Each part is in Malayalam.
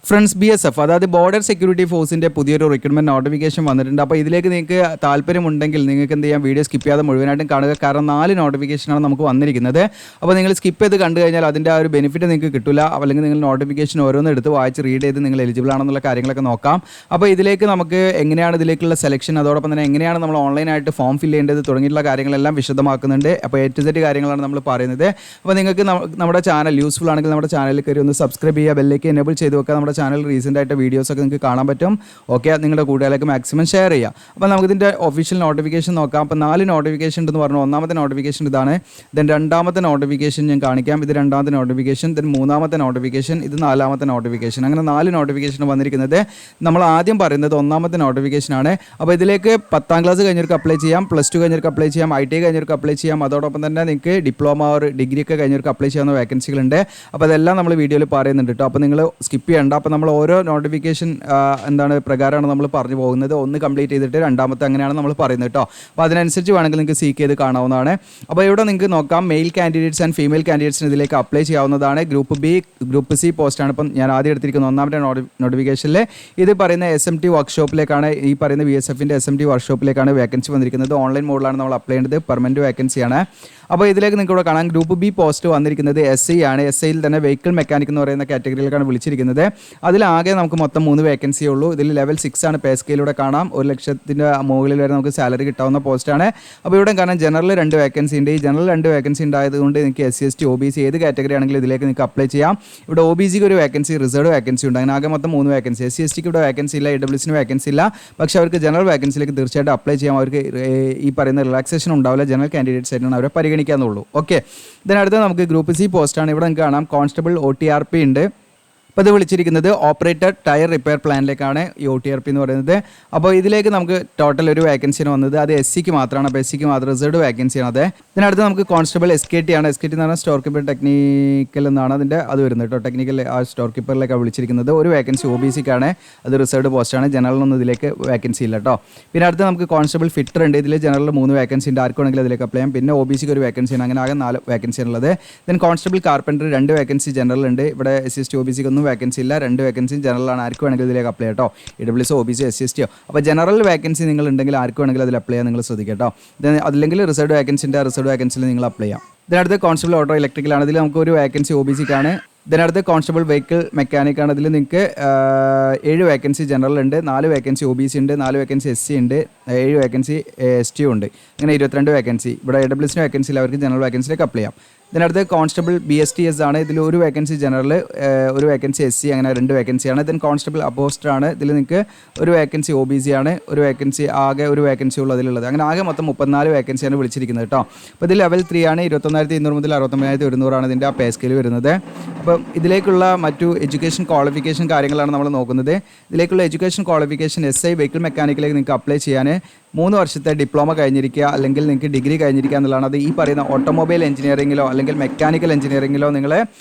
ഫ്രണ്ട്സ് BSF അതായത് ബോർഡർ സെക്യൂരിറ്റി ഫോഴ്സിൻ്റെ പുതിയൊരു റിക്രൂട്ട്മെൻറ്റ് നോട്ടിഫിക്കേഷൻ വന്നിട്ടുണ്ട്. അപ്പോൾ ഇതിലേക്ക് നിങ്ങൾക്ക് താല്പര്യമുണ്ടെങ്കിൽ നിങ്ങൾക്ക് എന്ത് ചെയ്യാം, വീഡിയോ സ്കിപ്പ് ചെയ്യാതെ മുഴുവനായിട്ടും കാണുക. കാരണം 4 നോട്ടിഫിക്കേഷനാണ് നമുക്ക് വന്നിരിക്കുന്നത്. അപ്പോൾ നിങ്ങൾ സ്കിപ്പ് ചെയ്ത് കണ്ടു കഴിഞ്ഞാൽ അതിൻ്റെ ആ ഒരു ബെനിഫിറ്റ് നിങ്ങൾക്ക് കിട്ടില്ല. അല്ലെങ്കിൽ നിങ്ങൾ നോട്ടിഫിക്കേഷൻ ഓരോന്ന് എടുത്ത് വായിച്ച് റീഡ് ചെയ്ത് നിങ്ങൾ എലിജിബിൾ ആണെന്നുള്ള കാര്യങ്ങളൊക്കെ നോക്കാം. അപ്പോൾ ഇതിലേക്ക് നമുക്ക് എങ്ങനെയാണ് ഇതിലേക്കുള്ള സെലക്ഷൻ, അതോടൊപ്പം തന്നെ എങ്ങനെയാണ് നമ്മൾ ഓൺലൈനായിട്ട് ഫോം ഫില്ല് ചെയ്യേണ്ടത് തുടങ്ങിയിട്ടുള്ള കാര്യങ്ങളെല്ലാം വിശദമാക്കുന്നുണ്ട്. അപ്പോൾ A to Z കാര്യങ്ങളാണ് നമ്മൾ പറയുന്നത്. അപ്പോൾ നിങ്ങൾക്ക് നമ്മുടെ ചാനൽ യൂസ്ഫുൾ ആണെങ്കിൽ നമ്മുടെ ചാനലിൽ കയറി ഒന്ന് സബ്സ്ക്രൈബ് ചെയ്യുക, ബെല്ലേക്ക് എനേബിൾ ചെയ്ത് വെക്കുക. നമ്മുടെ ചാനൽ റീസെൻ്റ് ആയിട്ട് വീഡിയോസൊക്കെ നിങ്ങൾക്ക് കാണാൻ പറ്റും. ഓക്കെ, നിങ്ങളുടെ കൂട്ടുകാരിലേക്ക് മാക്സിമം ഷെയർ ചെയ്യുക. അപ്പോൾ നമുക്കിതിൻ്റെ ഒഫീഷ്യൽ നോട്ടിഫിക്കേഷൻ നോക്കാം. അപ്പോൾ 4 നോട്ടിഫിക്കേഷൻ ഉണ്ടെന്ന് പറഞ്ഞു. ഒന്നാമത്തെ നോട്ടിഫിക്കേഷൻ ഇതാണ്. ദെൻ രണ്ടാമത്തെ നോട്ടിഫിക്കേഷൻ ഞാൻ കാണിക്കാം. ഇത് രണ്ടാമത്തെ നോട്ടിഫിക്കേഷൻ. ദെൻ മൂന്നാമത്തെ നോട്ടിഫിക്കേഷൻ. ഇത് നാലാമത്തെ നോട്ടിഫിക്കേഷൻ. അങ്ങനെ 4 നോട്ടിഫിക്കേഷൻ വന്നിരിക്കുന്നത്. നമ്മൾ ആദ്യം പറയുന്നത് ഒന്നാമത്തെ നോട്ടിഫിക്കേഷനാണ്. അപ്പോൾ ഇതിലേക്ക് 10ാം ക്ലാസ് കഴിഞ്ഞവർക്ക് അപ്ലൈ ചെയ്യാം, +2 കഴിഞ്ഞവർക്ക് അപ്ലൈ ചെയ്യാം, ITI കഴിഞ്ഞവർക്ക് അപ്ലൈ ചെയ്യാം. അതോടൊപ്പം തന്നെ നിങ്ങൾക്ക് ഡിപ്ലോമ ഓർ ഡിഗ്രി ഒക്കെ കഴിഞ്ഞവർക്ക് അപ്ലൈ ചെയ്യാവുന്ന വേക്കൻസികളുണ്ട്. അപ്പോൾ അതെല്ലാം നമ്മൾ വീഡിയോയിൽ പറയുന്നുണ്ട് കേട്ടോ. അപ്പോൾ നിങ്ങൾ സ്കിപ്പ് ചെയ്യേണ്ട. അപ്പോൾ നമ്മൾ ഓരോ നോട്ടിഫിക്കേഷൻ പ്രകാരമാണ് നമ്മൾ പറഞ്ഞു പോകുന്നത്. ഒന്ന് കംപ്ലീറ്റ് ചെയ്തിട്ട് രണ്ടാമത്തെ അങ്ങനെയാണ് നമ്മൾ പറയുന്നത് കേട്ടോ. അപ്പോൾ അതിനനുസരിച്ച് വേണമെങ്കിൽ നിങ്ങൾക്ക് സീക്ക് ചെയ്ത് കാണാവുന്നതാണ്. അപ്പോൾ ഇവിടെ നിങ്ങൾക്ക് നോക്കാം, മെയിൽ കാൻഡിഡേറ്റ്സ് ആൻഡ് ഫീമെയിൽ കാൻഡിഡേറ്റ്സിന് ഇതിലേക്ക് അപ്ലൈ ചെയ്യാവുന്നതാണ്. ഗ്രൂപ്പ് B, ഗ്രൂപ്പ് C പോസ്റ്റാണ് ഇപ്പം ഞാൻ ആദ്യം എടുത്തിരിക്കുന്നത്. ഒന്നാമത്തെ നോട്ടിഫിക്കേഷനിൽ ഇത് പറയുന്ന SMT വർക്ക്ഷോപ്പിലേക്കാണ്, ഈ പറയുന്ന BSFൻ്റെ SMT വർക്ക്ഷോപ്പിലേക്കാണ് വേക്കൻസി വന്നിരിക്കുന്നത്. ഓൺലൈൻ മോഡിലാണ് നമ്മൾ അപ്ലൈ ചെയ്യേണ്ടത്. പെർമനൻറ്റ് വേക്കൻസിയാണ്. അപ്പോൾ ഇതിലേക്ക് നിങ്ങൾക്ക് ഇവിടെ കാണാം, ഗ്രൂപ്പ് B പോസ്റ്റ് വന്നിരിക്കുന്നത് SI ആണ്. SIയിൽ തന്നെ വെഹിക്കിൾ മെക്കാനിക് എന്ന് പറയുന്ന കാറ്റഗറിയിലേക്കാണ് വിളിച്ചിരിക്കുന്നത്. അതിലാകെ നമുക്ക് മൊത്തം 3 വേക്കൻസിയേ ഉള്ളൂ. ഇതിൽ ലെവൽ 6 ആണ്. പേ സ്കെയിലൂടെ കാണാം. 1 ലക്ഷത്തിൻ്റെ മുകളിൽ വരെ നമുക്ക് സാലറി കിട്ടാവുന്ന പോസ്റ്റാണ്. അപ്പോൾ ഇവിടെ കാരണം ജനറൽ 2 വേക്കൻസി ഉണ്ട്. ഈ ജനറൽ 2 വേക്കൻസി ഉണ്ടായതുകൊണ്ട് നിങ്ങൾക്ക് SC ST OBC ഏത് കാറ്റഗറി ആണെങ്കിലും ഇതിലേക്ക് നിങ്ങൾക്ക് അപ്ലൈ ചെയ്യാം. ഇവിടെ OBCക്ക് ഒരു വേക്കൻസി, റിസർവ് വേക്കൻസി ഉണ്ട്. അങ്ങനെ ആകെ മൊത്തം 3 വേക്കൻസി. SC STക്ക് ഇവിടെ വേക്കൻസി ഇല്ല, AWSന് വേക്കൻസി ഇല്ല. പക്ഷേ അവർക്ക് ജനറൽ വേക്കൻസിയിലേക്ക് തീർച്ചയായിട്ടും അപ്ലൈ ചെയ്യാം. അവർക്ക് ഈ പറയുന്ന റിലാക്സേഷൻ ഉണ്ടാവില്ല. ജനറൽ കാൻഡിഡേറ്റ്സ് ആയിട്ടാണ് അവരെ പരിഗണിക്കാന്നുള്ളൂ. ഓക്കെ, ഇതിനടുത്ത് നമുക്ക് ഗ്രൂപ്പ് C പോസ്റ്റാണ്. ഇവിടെ നിങ്ങൾക്ക് കാണാം കോൺസ്റ്റബിൾ OTRP ഉണ്ട്. അപ്പോൾ ഇത് വിളിച്ചിരിക്കുന്നത് ഓപ്പറേറ്റർ ടയർ റിപ്പയർ പ്ലാനിലേക്കാണ് ഈ OTRP എന്ന് പറയുന്നത്. അപ്പോൾ ഇതിലേക്ക് നമുക്ക് ടോട്ടൽ ഒരു വേക്കൻസിയാണ് വന്നത്. അത് SCക്ക് മാത്രമാണ്. അപ്പോൾ SCക്ക് മാത്രം റിസർവ്ഡ് വേക്കൻസിയാണ്. അത് ഇതിനടുത്ത് നമുക്ക് കോൺസ്റ്റബിൾ SKT ആണ്. SKT എന്ന് പറഞ്ഞാൽ സ്റ്റോർ കീപ്പർ ടെക്നിക്കൽ എന്നാണ് അതിൻ്റെ അത് വരുന്നത് കേട്ടോ. ടെക്നിക്കൽ ആ സ്റ്റോർ കീപ്പറിലേക്കാണ് വിളിച്ചിരിക്കുന്നത്. ഒരു വേക്കൻസി OBCക്കാണ്. അത് റിസർവ്ഡ് പോസ്റ്റാണ്. ജനറലൊന്നും ഇതിലേക്ക് വേക്കൻസി ഇല്ല കേട്ടോ. പിന്നെ അടുത്ത് നമുക്ക് കോൺസ്റ്റബിൾ ഫിറ്റർ ഉണ്ട്. ഇതിൽ ജനറൽ 3 വേക്കൻസി ഉണ്ട്. ആർക്കാണെങ്കിലും അതിലേക്ക് അപ്ലൈ ചെയ്യാം. പിന്നെ OBCക്ക് ഒരു വേക്കൻസിയാണ്. അങ്ങനെ ആകെ 4 വേക്കൻസിയാണ് ഉള്ളത്. Then constable carpenter 2 vacancy general ഉണ്ട്. ഇവിടെ SC ST OBCക്ക് ഒന്നും വേക്കൻസി ഇല്ല. 2 വേക്കൻസി ജനറലാണ്. ആർക്ക് വേണമെങ്കിൽ ഇതിലേക്ക് അപ്ലൈ ചെയ്യട്ടോ. AWS OBC SC ST. അപ്പോൾ ജനറൽ വേക്കൻസി നിങ്ങൾ ഉണ്ടെങ്കിൽ ആർക്ക് വേണമെങ്കിൽ അതിൽ അപ്ലൈ ചെയ്യാൻ നിങ്ങൾ ശ്രദ്ധിക്കുക കേട്ടോ. അതില്ലെങ്കിൽ റിസർവ്ഡ് വേക്കൻസിൻ്റെ റിസർവ്ഡ് വേക്കൻസിയിൽ നിങ്ങൾ അപ്ലൈ ചെയ്യാം. ഇതിനടുത്ത് കോൺസ്റ്റബിൾ ഓട്ടോ ഇലക്ട്രിക്കലാണ്. ഇതിൽ നമുക്ക് ഒരു വേക്കൻസി OBCക്കാണ്. ഇതിനടുത്ത് കോൺസ്റ്റബിൾ വെഹിക്കിൾ മെക്കാനിക്കാണ്. ഇതിൽ നിങ്ങൾക്ക് 7 വേക്കൻസി ജനറൽ ഉണ്ട്, 4 വേക്കൻസി OBC ഉണ്ട്, 4 വേക്കൻസി SC ഉണ്ട്, 7 വേക്കൻസി ST ഉണ്ട്. അങ്ങനെ 22 വേക്കൻസി. ഇവിടെ AWSന് വേക്കൻസി ഇല്ല, അവർക്ക് ജനറൽ വേക്കൻസിയിലേക്ക് അപ്ലൈ ചെയ്യാം. ഇതിനടുത്ത് കോൺസ്റ്റബിൾ BSTS ആണ്. ഇതിൽ 1 വേക്കൻസി ജനറൽ, 1 വേക്കൻസി SC, അങ്ങനെ 2 വേക്കൻസിയാണ്. ദെൻ കോൺസ്റ്റബിൾ അപ്പോസ്റ്റർ ആണ്. ഇതിൽ നിങ്ങൾക്ക് 1 വേക്കൻസി OBC ആണ്, 1 വേക്കൻസി ആകെ 1 വേക്കൻസി ഉള്ളൂ അതിലുള്ളത്. അങ്ങനെ ആകെ മൊത്തം 34 വേക്കൻസിയാണ് വിളിച്ചിരിക്കുന്നത് കേട്ടോ. അപ്പോൾ ഇത് ലെവൽ 3 ആണ്. 21,200 മുതൽ 63,100 ആണ് ഇതിൻ്റെ ആ പേ സ്കെയിൽ വരുന്നത്. അപ്പം ഇതിലേക്കുള്ള മറ്റു എഡ്യൂക്കേഷൻ ക്വാളിഫിക്കേഷൻ കാര്യങ്ങളാണ് നമ്മൾ നോക്കുന്നത്. ഇതിലേക്കുള്ള എഡ്യൂക്കേഷൻ ക്വാളിഫിക്കേഷൻ SI വെഹിക്കിൾ മെക്കാനിക്കിലേക്ക് നിങ്ങൾക്ക് അപ്ലൈ ചെയ്യാൻ 3 വർഷത്തെ ഡിപ്ലോമ കഴിഞ്ഞിരിക്കുക, അല്ലെങ്കിൽ നിങ്ങൾക്ക് ഡിഗ്രി കഴിഞ്ഞിരിക്കുക എന്നുള്ളതാണ്. അത് ഈ പറയുന്ന ഓട്ടോമൊബൈൽ എഞ്ചിനീയറിംഗിലോ അല്ലെങ്കിൽ മെക്കാനിക്കൽ എഞ്ചിനീയറിംഗിലോ നിങ്ങൾ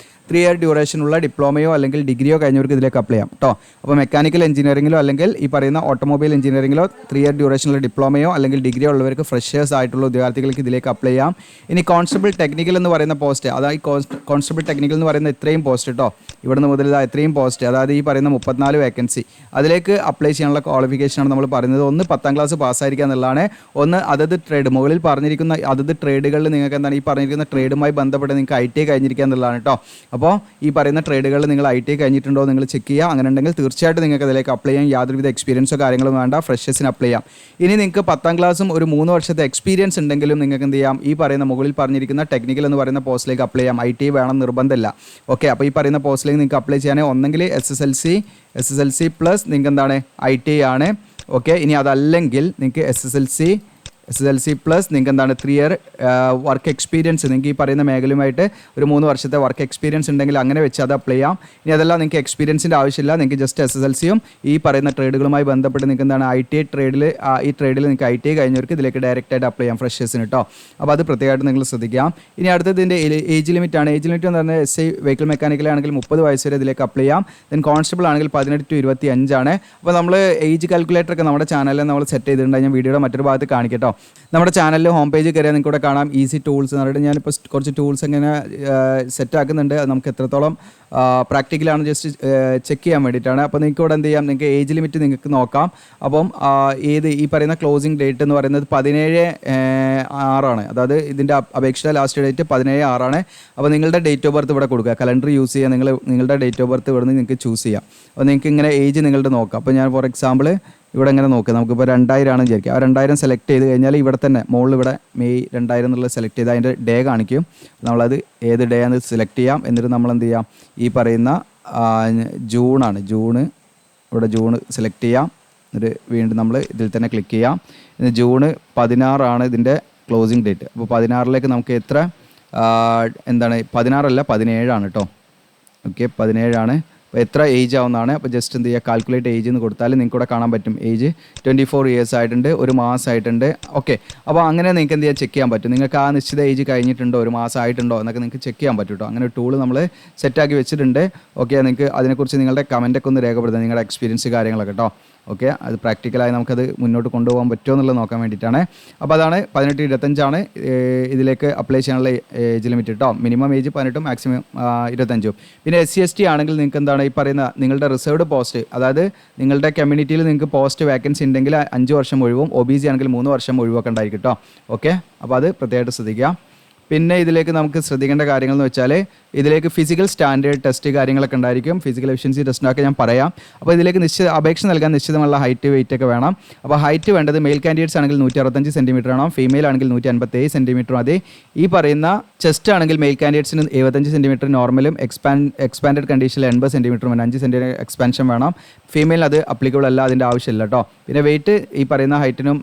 3 ഇയർ ഡ്യൂറേഷനുള്ള ഡിപ്ലോമയോ അല്ലെങ്കിൽ ഡിഗ്രിയോ കഴിഞ്ഞവർക്ക് ഇതിലേക്ക് അപ്ലൈ ചെയ്യാം കേട്ടോ. അപ്പോൾ മെക്കാനിക്കൽ എഞ്ചിനീയറിംഗിലോ അല്ലെങ്കിൽ ഈ പറയുന്ന ഓട്ടോമൊബൈൽ എഞ്ചിനീയറിംഗിലോ 3 ഇയർ ഡ്യൂറേഷനുള്ള ഡിപ്ലോമയോ അല്ലെങ്കിൽ ഡിഗ്രിയോ ഉള്ളവർക്ക് ഫ്രഷേഴ്സ് ആയിട്ടുള്ള ഉദ്യോഗാർത്ഥികൾക്ക് ഇതിലേക്ക് അപ്ലൈ ചെയ്യാം. ഇനി കോൺസ്റ്റബിൾ ടെക്നിക്കൽ എന്ന് പറയുന്ന പോസ്റ്റ്, അതായത് കോൺസ്റ്റബിൾ ടെക്നിക്കൽ എന്ന് പറയുന്ന ഇത്രയും പോസ്റ്റ് കേട്ടോ, ഇവിടുന്ന് മുതൽ ഇത്രയും പോസ്റ്റ്, അതായത് ഈ പറയുന്ന 34 വേക്കൻസി, അതിലേക്ക് അപ്ലൈ ചെയ്യാനുള്ള ക്വാളിഫിക്കേഷനാണ് നമ്മൾ പറയുന്നത്. ഒന്ന് 10ാം ക്ലാസ് പാസ്സായിരിക്കുക എന്നുള്ളതാണ്. ഒന്ന് അതത് ട്രേഡ്, മുകളിൽ പറഞ്ഞിരിക്കുന്ന അതത് ട്രേഡുകളിൽ നിങ്ങൾക്ക് എന്താണ് ഈ പറഞ്ഞിരിക്കുന്ന ട്രേഡുമായി ബന്ധപ്പെട്ട് നിങ്ങൾക്ക് ITI കഴിഞ്ഞിരിക്കുക എന്നുള്ളതാണ് കേട്ടോ. അപ്പോൾ ഈ പറയുന്ന ട്രേഡുകളിൽ നിങ്ങൾ ITI കഴിഞ്ഞിട്ടുണ്ടോ നിങ്ങൾ ചെക്ക് ചെയ്യുക. അങ്ങനെ ഉണ്ടെങ്കിൽ തീർച്ചയായിട്ടും നിങ്ങൾക്ക് അതിലേക്ക് അപ്ലൈ ചെയ്യാം. യാതൊരുവിധ എക്സ്പീരിയൻസോ കാര്യങ്ങളും വേണ്ട, ഫ്രഷേഴ്സിന് അപ്ലൈ ചെയ്യാം. ഇനി നിങ്ങൾക്ക് 10ാം ക്ലാസ്സും ഒരു 3 വർഷത്തെ എക്സ്പീരിയൻസ് ഉണ്ടെങ്കിലും നിങ്ങൾക്ക് എന്ത് ചെയ്യാം, ഈ പറയുന്ന മുകളിൽ പറഞ്ഞിരിക്കുന്ന ടെക്നിക്കൽ എന്ന് പറയുന്ന പോസ്റ്റിലേക്ക് അപ്ലൈ ചെയ്യാം. ITI വേണം നിർബന്ധമില്ല. ഓക്കെ, അപ്പോൾ ഈ പറയുന്ന പോസ്റ്റിലേക്ക് നിങ്ങൾക്ക് അപ്ലൈ ചെയ്യാൻ ഒന്നെങ്കിൽ SSLC പ്ലസ് നിങ്ങൾക്ക് എന്താണ് ITI ആണ്. ഓക്കെ, ഇനി അതല്ലെങ്കിൽ നിങ്ങൾക്ക് SSLC പ്ലസ് നിങ്ങൾക്ക് എന്താണ് 3 ഇയർ വർക്ക് എക്സ്പീരിയൻസ്, നിങ്ങൾക്ക് ഈ പറയുന്ന മേഖലയുമായിട്ട് ഒരു 3 വർഷത്തെ വർക്ക് എക്സ്പീരിയൻസ് ഉണ്ടെങ്കിൽ അങ്ങനെ വെച്ച് അത് അപ്ലൈ ചെയ്യാം. ഇനി അതെല്ലാം നിങ്ങൾക്ക് എക്സ്പീരിയൻസിൻ്റെ ആവശ്യമില്ല, നിങ്ങൾക്ക് ജസ്റ്റ് SSLCയും ഈ പറയുന്ന ട്രേഡുകളുമായി ബന്ധപ്പെട്ട് നിങ്ങൾക്ക് എന്താണ് ITI ട്രേഡിൽ ഈ ട്രേഡിൽ നിങ്ങൾക്ക് ITI കഴിഞ്ഞവർക്ക് ഇതിലേക്ക് ഡയറക്റ്റായിട്ട് അപ്ലൈ ചെയ്യാം, ഫ്രഷേഴ്സിന് കേട്ടോ. അപ്പോൾ അത് പ്രത്യേകമായിട്ട് നിങ്ങൾ ശ്രദ്ധിക്കാം. ഇനി അടുത്തത് ഇതിൻ്റെ ഏജ് ലിമിറ്റാണ്. ഏജ് ലിമിറ്റ് എന്ന് പറഞ്ഞാൽ SI വെഹിക്കിൾ മെക്കാനിക്കലാണെങ്കിൽ 30 വയസ്സ് വരെ ഇതിലേക്ക് അപ്ലൈ ചെയ്യാം. ദെൻ കോൺസ്റ്റബിൾ ആണെങ്കിൽ 18 to 25 ആണ്. അപ്പോൾ നമ്മൾ ഏജ് കാൽക്കുലേറ്റർ ഒക്കെ നമ്മുടെ ചാനലിൽ നമ്മൾ സെറ്റ് ചെയ്തിട്ടുണ്ട്. ഞാൻ വീഡിയോയുടെ മറ്റൊരു ഭാഗത്ത് കാണിക്കട്ടോ. നമ്മുടെ ചാനലിൽ ഹോം പേജ് കയറിയാൽ നിങ്ങൾക്ക് ഇവിടെ കാണാം ഈസി ടൂൾസ് എന്ന് പറഞ്ഞിട്ട് ഞാനിപ്പോൾ കുറച്ച് ടൂൾസ് എങ്ങനെ സെറ്റ് ആക്കുന്നുണ്ട്. അത് നമുക്ക് എത്രത്തോളം പ്രാക്ടിക്കലാണ് ജസ്റ്റ് ചെക്ക് ചെയ്യാൻ വേണ്ടിയിട്ടാണ്. അപ്പോൾ നിങ്ങൾക്ക് ഇവിടെ എന്ത് ചെയ്യാം, നിങ്ങൾക്ക് ഏജ് ലിമിറ്റ് നിങ്ങൾക്ക് നോക്കാം. അപ്പം ഈ പറയുന്ന ക്ലോസിംഗ് ഡേറ്റ് എന്ന് പറയുന്നത് 17/6 അതായത് ഇതിൻ്റെ അപേക്ഷിത ലാസ്റ്റ് ഡേറ്റ് 17/6. അപ്പോൾ നിങ്ങളുടെ ഡേറ്റ് ഓഫ് ബർത്ത് ഇവിടെ കൊടുക്കുക. കലണ്ടർ യൂസ് ചെയ്യുക, നിങ്ങളുടെ ഡേറ്റ് ഓഫ് ബർത്ത് ഇവിടെ നിന്ന് നിങ്ങൾക്ക് ചൂസ് ചെയ്യാം. അപ്പോൾ നിങ്ങൾക്ക് ഇങ്ങനെ ഏജ് നിങ്ങളുടെ നോക്കാം. അപ്പോൾ ഞാൻ ഫോർ എക്സാമ്പിൾ ഇവിടെ ഇങ്ങനെ നോക്കുക, നമുക്കിപ്പോൾ 2000 ആണെന്ന് വിചാരിക്കുക. ആ 2000 സെലക്ട് ചെയ്ത് കഴിഞ്ഞാൽ ഇവിടെ തന്നെ മുകളിൽ ഇവിടെ മെയ് 2000 എന്നുള്ളത് സെലക്ട് ചെയ്ത് അതിൻ്റെ ഡേ കാണിക്കും. നമ്മളത് ഏത് ഡേ ആണെന്ന് സെലക്ട് ചെയ്യാം. എന്നിട്ട് നമ്മൾ എന്ത് ചെയ്യാം, ഈ പറയുന്ന ജൂണാണ്, ഇവിടെ ജൂൺ സെലക്ട് ചെയ്യാം. എന്നിട്ട് വീണ്ടും നമ്മൾ ഇതിൽ തന്നെ ക്ലിക്ക് ചെയ്യാം. ജൂൺ 16 ഇതിൻ്റെ ക്ലോസിങ് ഡേറ്റ്. അപ്പോൾ 16 നമുക്ക് എത്ര 16 അല്ല 17 കേട്ടോ. ഓക്കെ, 17. അപ്പോൾ എത്ര ഏജ് ആവുന്നതാണ്. അപ്പോൾ ജസ്റ്റ് എന്ത് ചെയ്യുക, കാൽക്കുലേറ്റ് ഏജ് എന്ന് കൊടുത്താൽ നിങ്ങൾക്ക് ഇവിടെ കാണാൻ പറ്റും. ഏജ് 24 ഇയേഴ്സ് ആയിട്ടുണ്ട്, ഒരു മാസമായിട്ടുണ്ട്. ഓക്കെ, അപ്പോൾ അങ്ങനെ നിങ്ങൾക്ക് എന്ത് ചെയ്യാൻ ചെക്ക് ചെയ്യാൻ പറ്റും. നിങ്ങൾക്ക് ആ നിശ്ചിത ഏജ് കഴിഞ്ഞിട്ടുണ്ടോ, ഒരു മാസം ആയിട്ടുണ്ടോ എന്നൊക്കെ നിങ്ങൾക്ക് ചെക്ക് ചെയ്യാൻ പറ്റും കേട്ടോ. അങ്ങനെ ഒരു ടൂൾ നമ്മൾ സെറ്റാക്കി വെച്ചിട്ടുണ്ട്. ഓക്കെ, നിങ്ങൾക്ക് അതിനെക്കുറിച്ച് നിങ്ങളുടെ കമൻറ്റൊക്കെ ഒന്ന് രേഖപ്പെടുത്തുക, നിങ്ങളുടെ എക്സ്പീരിയൻസ് കാര്യങ്ങളൊക്കെ കേട്ടോ. ഓക്കെ, അത് പ്രാക്ടിക്കലായി നമുക്കത് മുന്നോട്ട് കൊണ്ടുപോകാൻ പറ്റുമോ എന്നുള്ളത് നോക്കാൻ വേണ്ടിയിട്ടാണ്. അപ്പോൾ അതാണ് 18-25 ഇതിലേക്ക് അപ്ലൈ ചെയ്യാനുള്ള ഏജ് ലിമിറ്റ് കേട്ടോ. Minimum age 18, maximum 25. പിന്നെ SC/ST ആണെങ്കിൽ നിങ്ങൾക്ക് എന്താണ് ഈ പറയുന്ന നിങ്ങളുടെ റിസർവ്ഡ് പോസ്റ്റ്, അതായത് നിങ്ങളുടെ കമ്മ്യൂണിറ്റിയിൽ നിങ്ങൾക്ക് പോസ്റ്റ് വേക്കൻസി ഉണ്ടെങ്കിൽ 5 വർഷം ഒഴിവും, OBC ആണെങ്കിൽ 3 വർഷം ഒഴിവൊക്കെ ഉണ്ടായിരിക്കും കേട്ടോ. ഓക്കെ, അപ്പോൾ അത് പ്രത്യേകമായിട്ട് ശ്രദ്ധിക്കുക. പിന്നെ ഇതിലേക്ക് നമുക്ക് ശ്രദ്ധിക്കേണ്ട കാര്യങ്ങൾ എന്ന് വെച്ചാൽ ഇതിലേക്ക് ഫിസിക്കൽ സ്റ്റാൻഡേർഡ് ടെസ്റ്റ് കാര്യങ്ങളൊക്കെ ഉണ്ടായിരിക്കും. ഫിസിക്കൽ എഫിഷ്യൻസി ടെസ്റ്റിനൊക്കെ ഞാൻ പറയാം. അപ്പോൾ ഇതിലേക്ക് അപേക്ഷ നൽകാൻ നിശ്ചിതമുള്ള ഹൈറ്റ് വെയിറ്റ് ഒക്കെ വേണം. അപ്പോൾ ഹൈറ്റ് വേണ്ടത് മെയിൽ കാൻഡിഡേറ്റ്സ് ആണെങ്കിൽ 165 സെൻറ്റിമീറ്റർ വേണം, ഫീമെയിൽ ആണെങ്കിൽ 157 സെൻറ്റിമീറ്റർ മതി. ഈ പറയുന്ന ചെസ്റ്റ് ആണെങ്കിൽ മെയിൽ കാൻഡിഡേറ്റ്സിന് 75 സെൻറ്റിമീറ്റർ നോർമലും, എക്സ്പാൻഡഡ് കണ്ടീഷനിൽ 80 സെൻറ്റിമീറ്റർ വേണം, 5 സെൻറ്റിമീറ്റർ എക്സ്പാൻഷൻ വേണം. ഫീമെയിൽ അത് അപ്ലിക്കബിൾ അല്ല, അതിൻ്റെ ആവശ്യമില്ല കേട്ടോ. പിന്നെ വെയിറ്റ് ഈ പറയുന്ന ഹൈറ്റിനും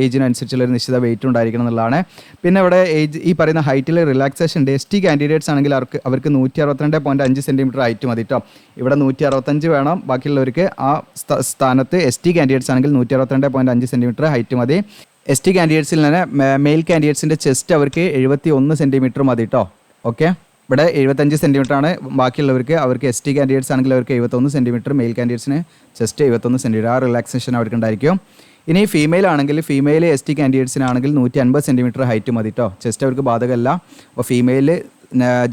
ഏജിനും അനുസരിച്ചുള്ള ഒരു നിശ്ചിത വെയിറ്റ് ഉണ്ടായിരിക്കണം എന്നുള്ളതാണ്. പിന്നെ ഇവിടെ ഏജ് ഈ പറയുന്ന ഹൈറ്റിൽ റിലാക്സേഷൻ ഉണ്ട്. ST കാൻഡിഡേറ്റ്സ് ആണെങ്കിൽ അവർക്ക് 162.5 സെൻറ്റിമീറ്റർ ഹൈറ്റ് മതി കേട്ടോ. ഇവിടെ 165 വേണം, ബാക്കിയുള്ളവർക്ക് ആ സ്ഥാനത്ത് ST കാൻഡിഡേറ്റ്സ് ആണെങ്കിൽ 162.5 സെൻറ്റിമീറ്റർ ഹൈറ്റ് മതി. ST കാൻഡിഡേറ്റ്സിൽ തന്നെ മെയിൽ കാൻഡിഡേറ്റ്സിൻ്റെ ചെസ്റ്റ് അവർക്ക് 71 സെൻറ്റിമീറ്റർ മതി കേട്ടോ. ഓക്കെ, ഇവിടെ 75 സെൻറ്റിമീറ്റർ ആണ്, ബാക്കിയുള്ളവർക്ക് ST കാൻഡിഡേറ്റ്സ് ആണെങ്കിൽ അവർക്ക് 71 സെൻറ്റിമീറ്റർ, മെയിൽ കാൻഡിഡേറ്റ്സിന് ചെസ്റ്റ് 71 സെൻറ്റിമീറ്റർ. ആ റിലാക്സേഷൻ അവർക്ക് ഉണ്ടായിരിക്കും. ഇനി ഫീമെയിൽ ആണെങ്കിൽ ഫീമെയിൽ ST കാൻഡിഡേറ്റ്സിനാണെങ്കിൽ 150 സെൻറ്റിമീറ്റർ ഹൈറ്റ് മതി കേട്ടോ. ചെസ്റ്റ് അവർക്ക് ബാധകമല്ല. അപ്പോൾ ഫീമെയിൽ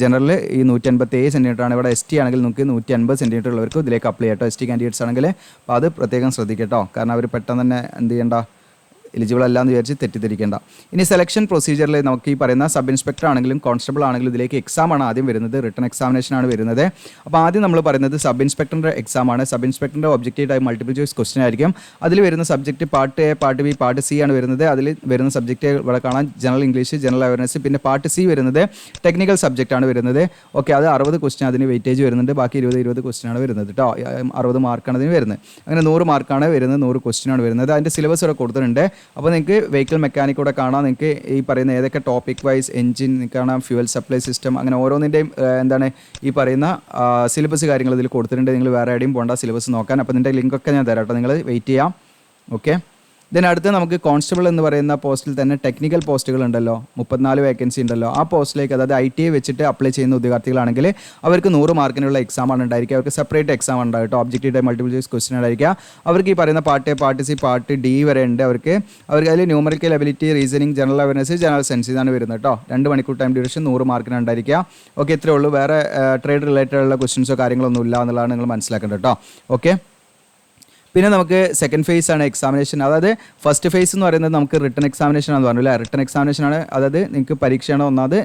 ജനറൽ ഈ 157 സെൻറ്റിമീറ്റർ ആണ്. ഇവിടെ ST ആണെങ്കിൽ നമുക്ക് 150 സെൻറ്റിമീറ്റർ ഉള്ളവർക്ക് ഇതിലേക്ക് അപ്ലൈ ചെയ്യാം കേട്ടോ. ST കാൻഡിഡേറ്റ്സ് ആണെങ്കിൽ. അപ്പോൾ അത് പ്രത്യേകം ശ്രദ്ധിക്കട്ടോ, കാരണം അവർ പെട്ടെന്ന് തന്നെ എന്ത് ചെയ്യണ്ട, എലിജിബിൾ അല്ല എന്ന് വിചാരിച്ച് തെറ്റിദ്ധരിക്കേണ്ട. ഇനി സെലക്ഷൻ പ്രൊസീജിയറിൽ നമുക്ക് ഈ പറയുന്ന സബ് ഇൻസ്പെക്ടർ ആണെങ്കിലും കോൺസ്റ്റബിൾ ആണെങ്കിലും ഇതിലേക്ക് എക്സാമാണ് ആദ്യം വരുന്നത്, റിട്ടൺ എക്സാമിനേഷനാണ് വരുന്നത്. അപ്പോൾ ആദ്യം നമ്മൾ പറയുന്നത് സബ് ഇൻസ്പെക്ടറിൻ്റെ എക്സാമാണ്. സബ് ഇൻസ്പെക്ടറിൻ്റെ objective type multiple choice question ആയിരിക്കും. അതിൽ വരുന്ന subject part A, part B, part C ആണ് വരുന്നത്. അതിൽ വരുന്ന സബ്ജക്റ്റ് ഇവിടെ കാണാൻ ജനറൽ ഇംഗ്ലീഷ്, ജനറൽ അവയർനെസ്. പിന്നെ പാർട്ട് C വരുന്നത് ടെക്നിക്കൽ സബ്ജക്റ്റ് ആണ് വരുന്നത്. ഓക്കെ, അത് 60 ക്വസ്റ്റൻ അതിന് വെയിറ്റേജ് വരുന്നുണ്ട്. ബാക്കി 20 ക്വസ്റ്റൻ ആണ് വരുന്നത് കേട്ടോ. 60 മാർക്കാണ് അതിന് വരുന്നത്. അങ്ങനെ 100 മാർക്കാണ് വരുന്നത്, 100 ക്വസ്റ്റൻ ആണ് വരുന്നത്. അതിൻ്റെ സിലബസ് ഇവിടെ കൊടുത്തിട്ടുണ്ട്. അപ്പോൾ നിങ്ങൾക്ക് വെഹിക്കിൾ മെക്കാനിക് കൂടെ കാണാം. നിങ്ങൾക്ക് ഈ പറയുന്ന ഏതൊക്കെ ടോപ്പിക് വൈസ് എഞ്ചിൻ കാണാം, ഫ്യൂവൽ സപ്ലൈ സിസ്റ്റം, അങ്ങനെ ഓരോന്നിൻ്റെയും എന്താണ് ഈ പറയുന്ന സിലബസ് കാര്യങ്ങൾ ഇതിൽ കൊടുത്തിട്ടുണ്ട്. നിങ്ങൾ വേറെ എവിടെയും പോകേണ്ട സിലബസ് നോക്കാൻ. അപ്പോൾ ഇതിൻ്റെ ലിങ്കൊക്കെ ഞാൻ തരാം കേട്ടോ, നിങ്ങൾ വെയിറ്റ് ചെയ്യാം. ഓക്കെ, അടുത്ത് നമുക്ക് കോൺസ്റ്റബിൾ എന്ന് പറയുന്ന പോസ്റ്റിൽ തന്നെ ടെക്നിക്കൽ പോസ്റ്റുകൾ ഉണ്ടല്ലോ, 34 വേക്കൻസി ഉണ്ടല്ലോ. ആ പോസ്റ്റിലേക്ക്, അതായത് ITI വെച്ചിട്ട് അപ്ലൈ ചെയ്യുന്ന ഉദ്യോഗാർത്ഥികളാണെങ്കിൽ അവർക്ക് 100 മാർക്കിനുള്ള എക്സാമാണ് ഉണ്ടായിരിക്കുക. അവർക്ക് സെപ്പറേറ്റ് എക്സാം ഉണ്ടാവും കേട്ടോ. Objective type multiple choice question ഉണ്ടായിരിക്കുക. അവർക്ക് ഈ പറയുന്ന part A, part C, part D വരെ ഉണ്ട്. അവർക്ക് അതിൽ numerical ability, reasoning, general awareness, general sense ഇതാണ് വരുന്നത് കേട്ടോ. 2 മണിക്കൂർ ടൈം ഡ്യൂറേഷൻ, 100 മാർക്കിന് ഉണ്ടായിരിക്കുക. ഓക്കെ, ഇത്രയേ ഉള്ളൂ. വേറെ ട്രേഡ് റിലേറ്റഡ് ഉള്ള ക്വസ്റ്റൻസോ കാര്യങ്ങളൊന്നും ഇല്ല എന്നുള്ളതാണ് നിങ്ങൾ മനസ്സിലാക്കേണ്ടത് കേട്ടോ. ഓക്കെ, പിന്നെ നമുക്ക് സെക്കൻഡ് ഫേസ് ആണ് എക്സാമിനേഷൻ. അതായത് ഫസ്റ്റ് ഫേസ് എന്ന് പറയുന്നത് നമുക്ക് റിട്ടൺ എക്സാമിനേഷൻ ആണെന്ന് പറഞ്ഞു അല്ലേ. റിട്ടൺ എക്സാമിനേഷൻ ആണ്, അതായത് നിങ്ങൾക്ക് പരീക്ഷയാണ് ഒന്നാമത്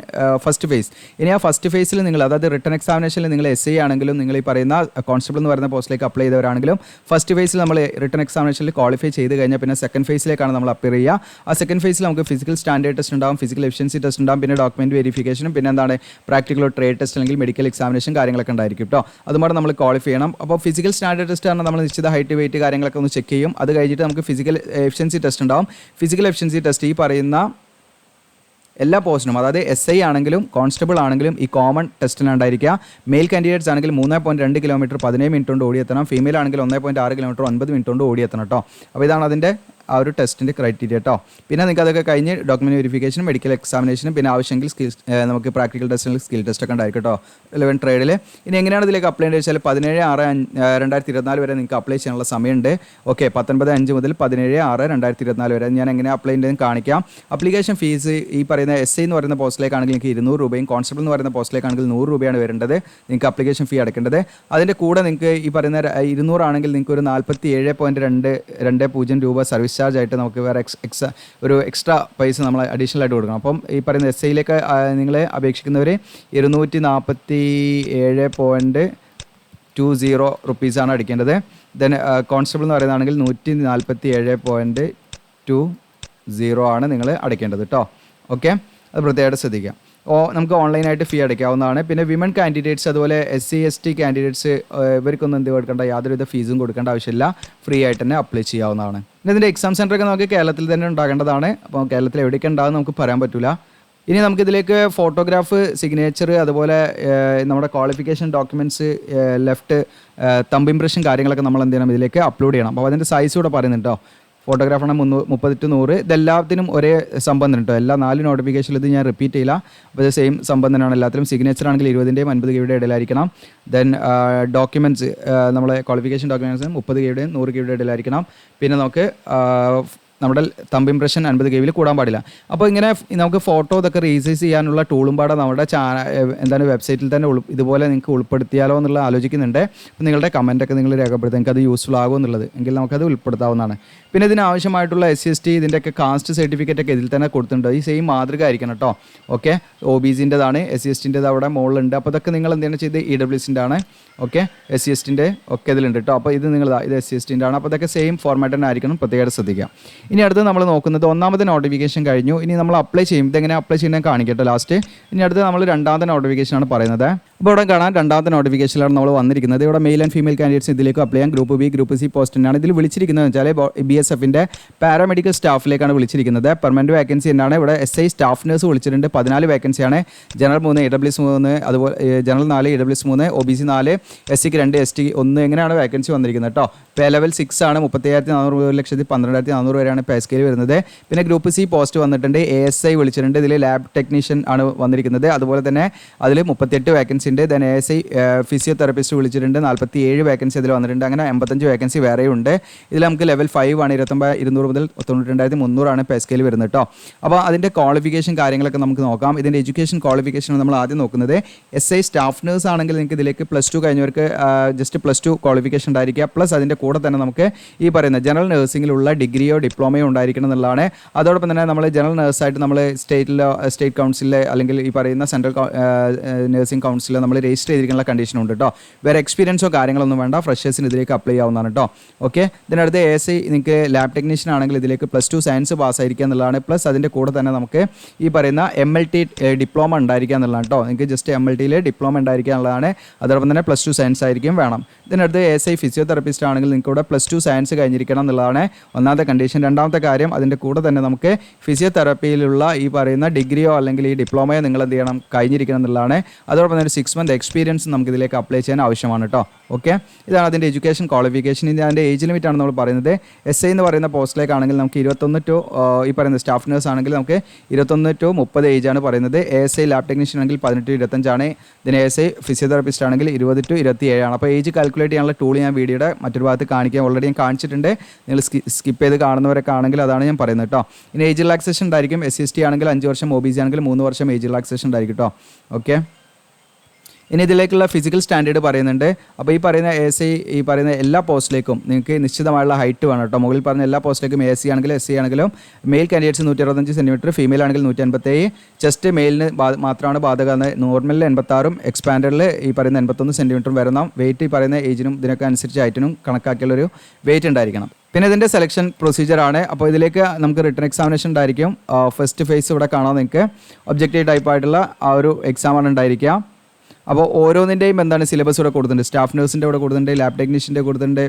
ഫസ്റ്റ് ഫേസ്. ഇനി ആ ഫസ്റ്റ് ഫേസിൽ നിങ്ങൾ, അതായത് റിട്ടൺ എക്സാമിനേഷനിൽ നിങ്ങൾ SI ആണെങ്കിലും നിങ്ങൾ ഈ പറയുന്ന കോൺസ്റ്റബിൾ എന്ന് പറയുന്ന പോസ്റ്റിലേക്ക് അപ്ലൈ ചെയ്തവരാണെങ്കിലും ഫസ്റ്റ് ഫേസിൽ നമ്മൾ റിട്ടൺ എക്സാമിനേഷനിൽ ക്വാളിഫൈ ചെയ്ത് കഴിഞ്ഞാൽ പിന്നെ സെക്കൻഡ് ഫേസിലേക്കാണ് നമ്മൾ അപ്പിയർ ചെയ്യുക. ആ സെക്കൻഡ് ഫേസിൽ നമുക്ക് ഫിസിക്കൽ സ്റ്റാൻഡേർഡ് ടെസ്റ്റ് ഉണ്ടാവും, ഫിസിക്കൽ എഫിഷ്യൻസി ടെസ്റ്റ് ഉണ്ടാവും, പിന്നെ ഡോക്യുമെൻറ്റ് വെരിഫിക്കേഷനും, പിന്നെ എന്താണ് പ്രാക്ടിക്കലോ ട്രേഡ് ടെസ്റ്റ് അല്ലെങ്കിൽ മെഡിക്കൽ എക്സാമിനേഷൻ കാര്യങ്ങളൊക്കെ ഉണ്ടായിരിക്കും കേട്ടോ. അതുപോലെ നമ്മൾ ക്വാളിഫൈ ചെയ്യണം. അപ്പോൾ ഫിസിക്കൽ സ്റ്റാൻഡേർഡ് ടെസ്റ്റ് ആണ് നമ്മൾ നിശ്ചിത ഹൈറ്റ് വെയിറ്റ് കാര്യങ്ങളൊക്കെ ഒന്ന് ചെക്ക് ചെയ്യും. അത് കഴിഞ്ഞിട്ട് നമുക്ക് ഫിസിക്കൽ എഫിഷ്യൻസി ടെസ്റ്റ് ഉണ്ടാവും. ഫിസിക്കൽ എഫിഷ്യൻസി ടെസ്റ്റ് ഈ പറയുന്ന എല്ലാ പോസ്റ്റിനും, അതായത് SI ആണെങ്കിലും കോൺസ്റ്റബിൾ ആണെങ്കിലും ഈ കോമൺ ടെസ്റ്റിലാണ് ഉണ്ടായിരിക്കുക. മെയിൽ കാൻഡിഡേറ്റ്സ് ആണെങ്കിൽ 3.2 കിലോമീറ്റർ 17 മിനിറ്റ് കൊണ്ട് ഓടിയെത്തണം. ഫീമെയിൽ ആണെങ്കിൽ 1.6 കിലോമീറ്റർ 9 മിനിറ്റ് കൊണ്ട് ഓടിയെത്തണം കേട്ടോ. അപ്പോൾ ഇതാണ് അതിൻ്റെ ആ ഒരു ടെസ്റ്റിൻ്റെ ക്രൈറ്റീരിയ കേട്ടോ. പിന്നെ നിങ്ങൾക്ക് അതൊക്കെ കഴിഞ്ഞ് ഡോക്യുമെൻറ്റ് വെരിഫിക്കേഷനും മെഡിക്കൽ എക്സാമിനേഷനും പിന്നെ ആവശ്യമെങ്കിൽ നമുക്ക് പ്രാക്ടിക്കൽ ടെസ്റ്റിൽ സ്കിൽ ടെസ്റ്റ് ഒക്കെ ഉണ്ടായിരിക്കും കേട്ടോ 11 ട്രേഡിൽ. ഇനി എങ്ങനെയാണ് ഇതിലേക്ക് അപ്ലൈ ചെയ്യേണ്ടത് വെച്ചാൽ 17/6/2024 വരെ നിങ്ങൾക്ക് അപ്ലൈ ചെയ്യാനുള്ള സമയമുണ്ട്. ഓക്കെ, 19/5 മുതൽ 17/6/2024 വരെ. ഞാൻ എങ്ങനെ അപ്ലൈ ചെയ്യേണ്ടതെന്ന് കാണിക്കാം. അപ്ലിക്കേഷൻ ഫീസ് ഈ പറയുന്ന SI എന്ന് പറയുന്ന പോസ്റ്റിലേക്കാണെങ്കിൽ നിങ്ങൾക്ക് 200 രൂപയും കോൺസ്റ്റബിൾ എന്ന് പറയുന്ന പോസ്റ്റിലേക്കാണെങ്കിൽ 100 രൂപയാണ് വരേണ്ടത് നിങ്ങൾക്ക് അപ്ലിക്കേഷൻ ഫീ അടയ്ക്കേണ്ടത്. അതിൻ്റെ കൂടെ നിങ്ങൾക്ക് ഈ പറയുന്ന 200 ആണെങ്കിൽ നിങ്ങൾക്ക് ഒരു 47.220 രൂപ സർവീസ് ചാർജ് ആയിട്ട് നമുക്ക് വേറെ ഒരു എക്സ്ട്രാ പൈസ നമ്മൾ അഡീഷണൽ ആയിട്ട് കൊടുക്കണം. അപ്പം ഈ പറയുന്ന SIയിലേക്ക് നിങ്ങൾ അപേക്ഷിക്കുന്നവർ 247.20 റുപ്പീസാണ് അടിക്കേണ്ടത്. ദെൻ കോൺസ്റ്റബിൾ എന്ന് പറയുന്നതാണെങ്കിൽ 147.20 ആണ് നിങ്ങൾ അടയ്ക്കേണ്ടത് കേട്ടോ. ഓക്കെ, അത് പ്രത്യേകമായിട്ട് ശ്രദ്ധിക്കാം. നമുക്ക് ഓൺലൈനായിട്ട് ഫീ അടയ്ക്കാവുന്നതാണ്. പിന്നെ വിമൻ കാൻഡിഡേറ്റ്സ് അതുപോലെ SC ST കാൻഡിഡേറ്റ്സ് ഇവർക്കൊന്നും എന്ത് കൊടുക്കേണ്ട, യാതൊരുവിധ ഫീസും കൊടുക്കേണ്ട ആവശ്യമില്ല. ഫ്രീ ആയിട്ട് തന്നെ അപ്ലൈ ചെയ്യാവുന്നതാണ്. പിന്നെ ഇതിൻ്റെ എക്സാം സെൻറ്ററൊക്കെ നമുക്ക് കേരളത്തിൽ തന്നെ ഉണ്ടാകേണ്ടതാണ്. അപ്പോൾ കേരളത്തിൽ എവിടെയൊക്കെ ഉണ്ടാകും നമുക്ക് പറയാൻ പറ്റില്ല. ഇനി നമുക്കിതിലേക്ക് ഫോട്ടോഗ്രാഫ്, സിഗ്നേച്ചർ, അതുപോലെ നമ്മുടെ qualification documents, left thumb impression കാര്യങ്ങളൊക്കെ നമ്മൾ എന്ത് ചെയ്യണം, ഇതിലേക്ക് അപ്ലോഡ് ചെയ്യണം. അപ്പോൾ അതിൻ്റെ സൈസ് കൂടെ പറയുന്നുണ്ടോ. ഫോട്ടോഗ്രാഫാണ് 30-100. ഇതെല്ലാത്തിനും ഒരേ സംഭവം തന്നെ കേട്ടോ. എല്ലാ 4 നോട്ടിഫിക്കേഷനിൽ ഇത് ഞാൻ റിപ്പീറ്റ് ചെയ്യില്ല. അപ്പോൾ ഇത് സെയിം സംഭവം തന്നെയാണ് എല്ലാത്തിലും. സിഗ്നേച്ചർ ആണെങ്കിൽ 20-ൻ്റെയും 50 KB ഇടയിലായിരിക്കണം. ദെൻ ഡോക്യുമെൻറ്റ്സ്, നമ്മളെ ക്വാളിഫിക്കേഷൻ ഡോക്യുമെൻറ്റ്സ് 30 KB 100 KB ഇടയിലായിരിക്കണം. പിന്നെ നമുക്ക് നമ്മുടെ തമ്പ് ഇംപ്രഷൻ 50 KB കൂടാൻ പാടില്ല. അപ്പോൾ ഇങ്ങനെ നമുക്ക് ഫോട്ടോ ഇതൊക്കെ റീസൈസ് ചെയ്യാനുള്ള ടൂളും പാടെ നമ്മുടെ വെബ്സൈറ്റിൽ തന്നെ ഇതുപോലെ നിങ്ങൾക്ക് ഉൾപ്പെടുത്തിയാലോ എന്നുള്ള ആലോചിക്കുന്നുണ്ട്. അപ്പോൾ നിങ്ങളുടെ കമൻറ്റൊക്കെ നിങ്ങൾ രേഖപ്പെടുത്തുക, നിങ്ങൾക്ക് അത് യൂസ്ഫുൾ ആകും എന്നുള്ളത് എങ്കിൽ നമുക്കത് ഉൾപ്പെടുത്താവുന്നതാണ്. പിന്നെ ഇതിനാവശ്യമായിട്ടുള്ള SC ST ഇതിൻ്റെയൊക്കെ കാസ്റ്റ് സർട്ടിഫിക്കറ്റ് ഒക്കെ ഇതിൽ തന്നെ കൊടുത്തിട്ടുണ്ട്. ഈ സെയിം മാതൃക ആയിരിക്കണം കേട്ടോ. ഓക്കെ, OBCൻ്റെതാണ്, SC STൻ്റെത് അവിടെ മുകളിലുണ്ട്. അപ്പോൾ ഇതൊക്കെ നിങ്ങൾ എന്താണ് ചെയ്ത് EWSൻ്റെ ആണ്. ഓക്കെ, SC STൻ്റെ ഒക്കെ ഇതിലുണ്ട് കേട്ടോ. അപ്പോൾ ഇത് ഇത് SC STൻ്റെ ആണ്. അപ്പോൾ ഇതൊക്കെ സെയിം ഫോർമാറ്റ് തന്നെ ആയിരിക്കണം, പ്രത്യേകമായിട്ട് ശ്രദ്ധിക്കുക. ഇനി അടുത്ത് നമ്മൾ നോക്കുന്നത് ഒന്നാമത്തെ നോട്ടിഫിക്കേഷൻ കഴിഞ്ഞു. ഇനി നമ്മൾ അപ്ലൈ ചെയ്യും, ഇതെങ്ങനെ അപ്ലൈ ചെയ്യുന്നത് കാണിക്കട്ടെ ലാസ്റ്റ്. ഇനി അടുത്ത് നമ്മൾ രണ്ടാമത്തെ നോട്ടിഫിക്കേഷനാണ് പറയുന്നത്. അപ്പോൾ ഇവിടെ കാണാൻ രണ്ടാമത്തെ നോട്ടിഫിക്കേഷനിലാണ് നമ്മൾ വന്നിരിക്കുന്നത്. ഇവിടെ മെയിൽ ആൻഡ് ഫീമെയിൽ കാൻഡിഡേറ്റ്സ് ഇതിലേക്ക് അപ്ലൈ ചെയ്യാൻ ഗ്രൂപ്പ് B, ഗ്രൂപ്പ് C പോസ്റ്റിനാണ് ഇതിൽ വിളിച്ചിരിക്കുന്നത് വെച്ചാൽ BSFൻ്റെ പാരാമെഡിക്കൽ സ്റ്റാഫിലേക്കാണ് വിളിച്ചിരിക്കുന്നത്. പെർമനൻറ്റ് വേക്കൻസി എന്നാണ്. ഇവിടെ SI സ്റ്റാഫ് നഴ്സ് വിളിച്ചിട്ടുണ്ട്, 14 വേക്കൻസിയാണ്. ജനറൽ 3, AWS 3, അതുപോലെ ജനറൽ 4, AWS 3, OBC 4, SCക്ക് 2, ST 1 എങ്ങനെയാണ് വേക്കൻസി വന്നിരിക്കുന്നത് കേട്ടോ. പേ ലെവൽ 6 ആണ്. 30,400 1,12,400 വരെയാണ് പേ സ്കെയിൽ വരുന്നത്. പിന്നെ ഗ്രൂപ്പ് C പോസ്റ്റ് വന്നിട്ടുണ്ട്. ASI വിളിച്ചിട്ടുണ്ട്. ഇതിൽ ലാബ് ടെക്നീഷ്യൻ ആണ് വന്നിരിക്കുന്നത്. അതുപോലെ തന്നെ അതിൽ 38 വേക്കൻസി ഉണ്ട്. ദെൻ ASI ഫിസിയോതെറാപ്പിസ്റ്റ് വിളിച്ചിട്ടുണ്ട്. 47 വേക്കൻസി അതിൽ വന്നിട്ടുണ്ട്. അങ്ങനെ 85 വേക്കൻസി വേറെയുണ്ട്. ഇതിൽ നമുക്ക് ലെവൽ 5 ആണ്. 29,200 മുതൽ 92,300 ആണ് പേ സ്കെയിൽ വരുന്നത് കേട്ടോ. അപ്പോൾ അതിൻ്റെ ക്വാളിഫിക്കേഷൻ കാര്യങ്ങളൊക്കെ നമുക്ക് നോക്കാം. ഇതിൻ്റെ എഡ്യൂക്കേഷൻ ക്വാളിഫിക്കേഷൻ നമ്മൾ ആദ്യം നോക്കുന്നത്. SI സ്റ്റാഫ് നഴ്സ് ആണെങ്കിൽ നിങ്ങൾക്ക് ഇതിലേക്ക് +2 കഴിഞ്ഞവർക്ക് ജസ്റ്റ് +2 ക്വാളിഫിക്കേഷൻ ഉണ്ടായിരിക്കുക. പ്ലസ് അതിൻ്റെ കൂടെ തന്നെ നമുക്ക് ഈ പറയുന്ന ജനറൽ നഴ്സിംഗിലുള്ള ഡിഗ്രിയോ ഡിപ്ലോമയോ ഉണ്ടായിരിക്കണം എന്നുള്ളതാണ്. അതോടൊപ്പം തന്നെ നമ്മൾ ജനറൽ നഴ്സായിട്ട് നമ്മൾ സ്റ്റേറ്റ് കൗൺസിലിലെ അല്ലെങ്കിൽ ഈ പറയുന്ന സെൻട്രൽ നഴ്സിംഗ് കൗൺസിലിൽ നമ്മൾ രജിസ്റ്റർ ചെയ്തിരിക്കുന്ന കണ്ടീഷൻ ഉണ്ട് കേട്ടോ. വേറെ എക്സ്പീരിയൻസോ കാര്യങ്ങളൊന്നും വേണ്ട. ഫ്രഷേഴ്സിന് ഇതിലേക്ക് അപ്ലൈ ചെയ്യാവുന്നതാണ് കേട്ടോ. ഓക്കെ, ഇതിനടുത്ത് ASI നിങ്ങൾക്ക് ലാബ് ടെക്നീഷ്യൻ ആണെങ്കിൽ ഇതിലേക്ക് +2 സയൻസ് പാസ്സായിരിക്കുക എന്നുള്ളതാണ്. പ്ലസ് അതിൻ്റെ കൂടെ തന്നെ നമുക്ക് ഈ പറയുന്ന MLT ഡിപ്ലോമ ഉണ്ടായിരിക്കുക എന്നുള്ളതാണ് കേട്ടോ. നിങ്ങൾക്ക് ജസ്റ്റ് MLTയിൽ ഡിപ്ലോമ ഉണ്ടായിരിക്കുക എന്നുള്ളതാണ്. അതോടൊപ്പം തന്നെ +2 സയൻസ് ആയിരിക്കും വേണം. ഇതിനടുത്ത് ASI ഫിസിയോതെറാപ്പിസ്റ്റ് ആണെങ്കിൽ നിങ്ങൾക്ക് ഇവിടെ +2 സയൻസ് കഴിഞ്ഞിരിക്കണം എന്നുള്ളതാണ് ഒന്നാമത്തെ കണ്ടീഷൻ. രണ്ടാമത്തെ കാര്യം അതിൻ്റെ കൂടെ തന്നെ നമുക്ക് ഫിസിയോതെറാപ്പിയിലുള്ള ഈ പറയുന്ന ഡിഗ്രിയോ അല്ലെങ്കിൽ ഈ ഡിപ്ലോമയോ നിങ്ങൾ എന്ത് ചെയ്യണം, കഴിഞ്ഞിരിക്കണം എന്നുള്ളതാണ്. അതോടൊപ്പം തന്നെ ഒരു 6 മന്ത് എക്സ്പീരിയൻസ് നമുക്ക് ഇതിലേക്ക് അപ്ലൈ ചെയ്യാൻ ആവശ്യമാണ് കേട്ടോ. ഓക്കെ, ഇതാണ് അതിൻ്റെ എഡ്യൂക്കേഷൻ ക്വാളിഫിക്കേഷൻ. ഇത് അതിൻ്റെ ഏജ് ലിമിറ്റാണ് നമ്മൾ പറയുന്നത്. SI എന്ന് പറയുന്ന പോസ്റ്റിലേക്കാണെങ്കിൽ നമുക്ക് 21 ടു ഈ പറയുന്ന സ്റ്റാഫ് നഴ്സ് ആണെങ്കിൽ നമുക്ക് 21 ടു 30 ഏജാണ് പറയുന്നത്. ASI ലാബ് ടെക്നീഷ്യൻ ആണെങ്കിൽ 18 ടു 25 ആണ്. ഇതിന് ASI ഫിസിയോതെറാപ്പിസ്റ്റ് ആണെങ്കിൽ 20 ടു 27 ആണ്. അപ്പോൾ ഏജ് കാൽക്കുലേറ്റ് ചെയ്യാനുള്ള ടൂൾ ഞാൻ വീഡിയോയുടെ മറ്റൊരു ഭാഗത്ത് കാണിക്കാൻ ഓൾറെഡി ഞാൻ കാണിച്ചിട്ടുണ്ട്. നിങ്ങൾ സ്കിപ്പ് ചെയ്ത് കാണുന്നവരൊക്കെ ആണെങ്കിൽ അതാണ് ഞാൻ പറയുന്നത് കേട്ടോ. ഇനി ഏജ് റിലാക്സേഷൻ ഉണ്ടായിരിക്കും. SC ST ആണെങ്കിൽ 5 വർഷം, OBC ആണെങ്കിൽ 3 വർഷം ഏജ് റിലാക്സേഷൻ ഉണ്ടായിരിക്കും കേട്ടോ. ഓക്കെ, ഇനി ഇതിലേക്കുള്ള ഫിസിക്കൽ സ്റ്റാൻഡേർഡ് പറയുന്നുണ്ട്. അപ്പോൾ ഈ പറയുന്ന ASI ഈ പറയുന്ന എല്ലാ പോസ്റ്റിലേക്കും നിങ്ങൾക്ക് നിശ്ചിതമായുള്ള ഹൈറ്റ് വേണം കേട്ടോ. മുകളിൽ പറഞ്ഞ എല്ലാ പോസ്റ്റിലേക്കും ASI ആണെങ്കിലും SC ആണെങ്കിലും മെയിൽ കാൻഡിഡേറ്റ്സ് 165 സെൻറ്റിമീറ്റർ, ഫീമെയിൽ ആണെങ്കിൽ 157. ചെസ്റ്റ് മെയിലിന് മാത്രമാണ് ബാധകം. നോർമലിൽ 86, എക്സ്പാൻഡറിൽ ഈ പറയുന്ന 81 സെൻറ്റിമീറ്ററും വരണം. വെയിറ്റ് ഈ പറയുന്ന ഏജിനും ഇതിനൊക്കെ അനുസരിച്ച് ഹൈറ്റിനും കണക്കാക്കിയുള്ളൊരു വെയിറ്റ് ഉണ്ടായിരിക്കണം. പിന്നെ ഇതിൻ്റെ സെലക്ഷൻ പ്രൊസീജിയറാണ്. അപ്പോൾ ഇതിലേക്ക് നമുക്ക് റിട്ടൺ എക്സാമിനേഷൻ ഉണ്ടായിരിക്കും. ഫസ്റ്റ് ഫേസ് ഇവിടെ കാണാൻ നിങ്ങൾക്ക് ഒബ്ജക്റ്റീവ് ടൈപ്പ് ആയിട്ടുള്ള ആ ഒരു എക്സാമാണ് ഉണ്ടായിരിക്കുക. അപ്പോൾ ഓരോന്നിൻ്റെയും എന്താണ് സിലബസ് ഇവിടെ കൊടുത്തിട്ടുണ്ട്. സ്റ്റാഫ് നഴ്സിൻ്റെ ഇവിടെ കൊടുത്തിട്ടുണ്ട്, ലാബ് ടെക്നീഷ്യൻ്റെ കൊടുത്തിട്ടുണ്ട്,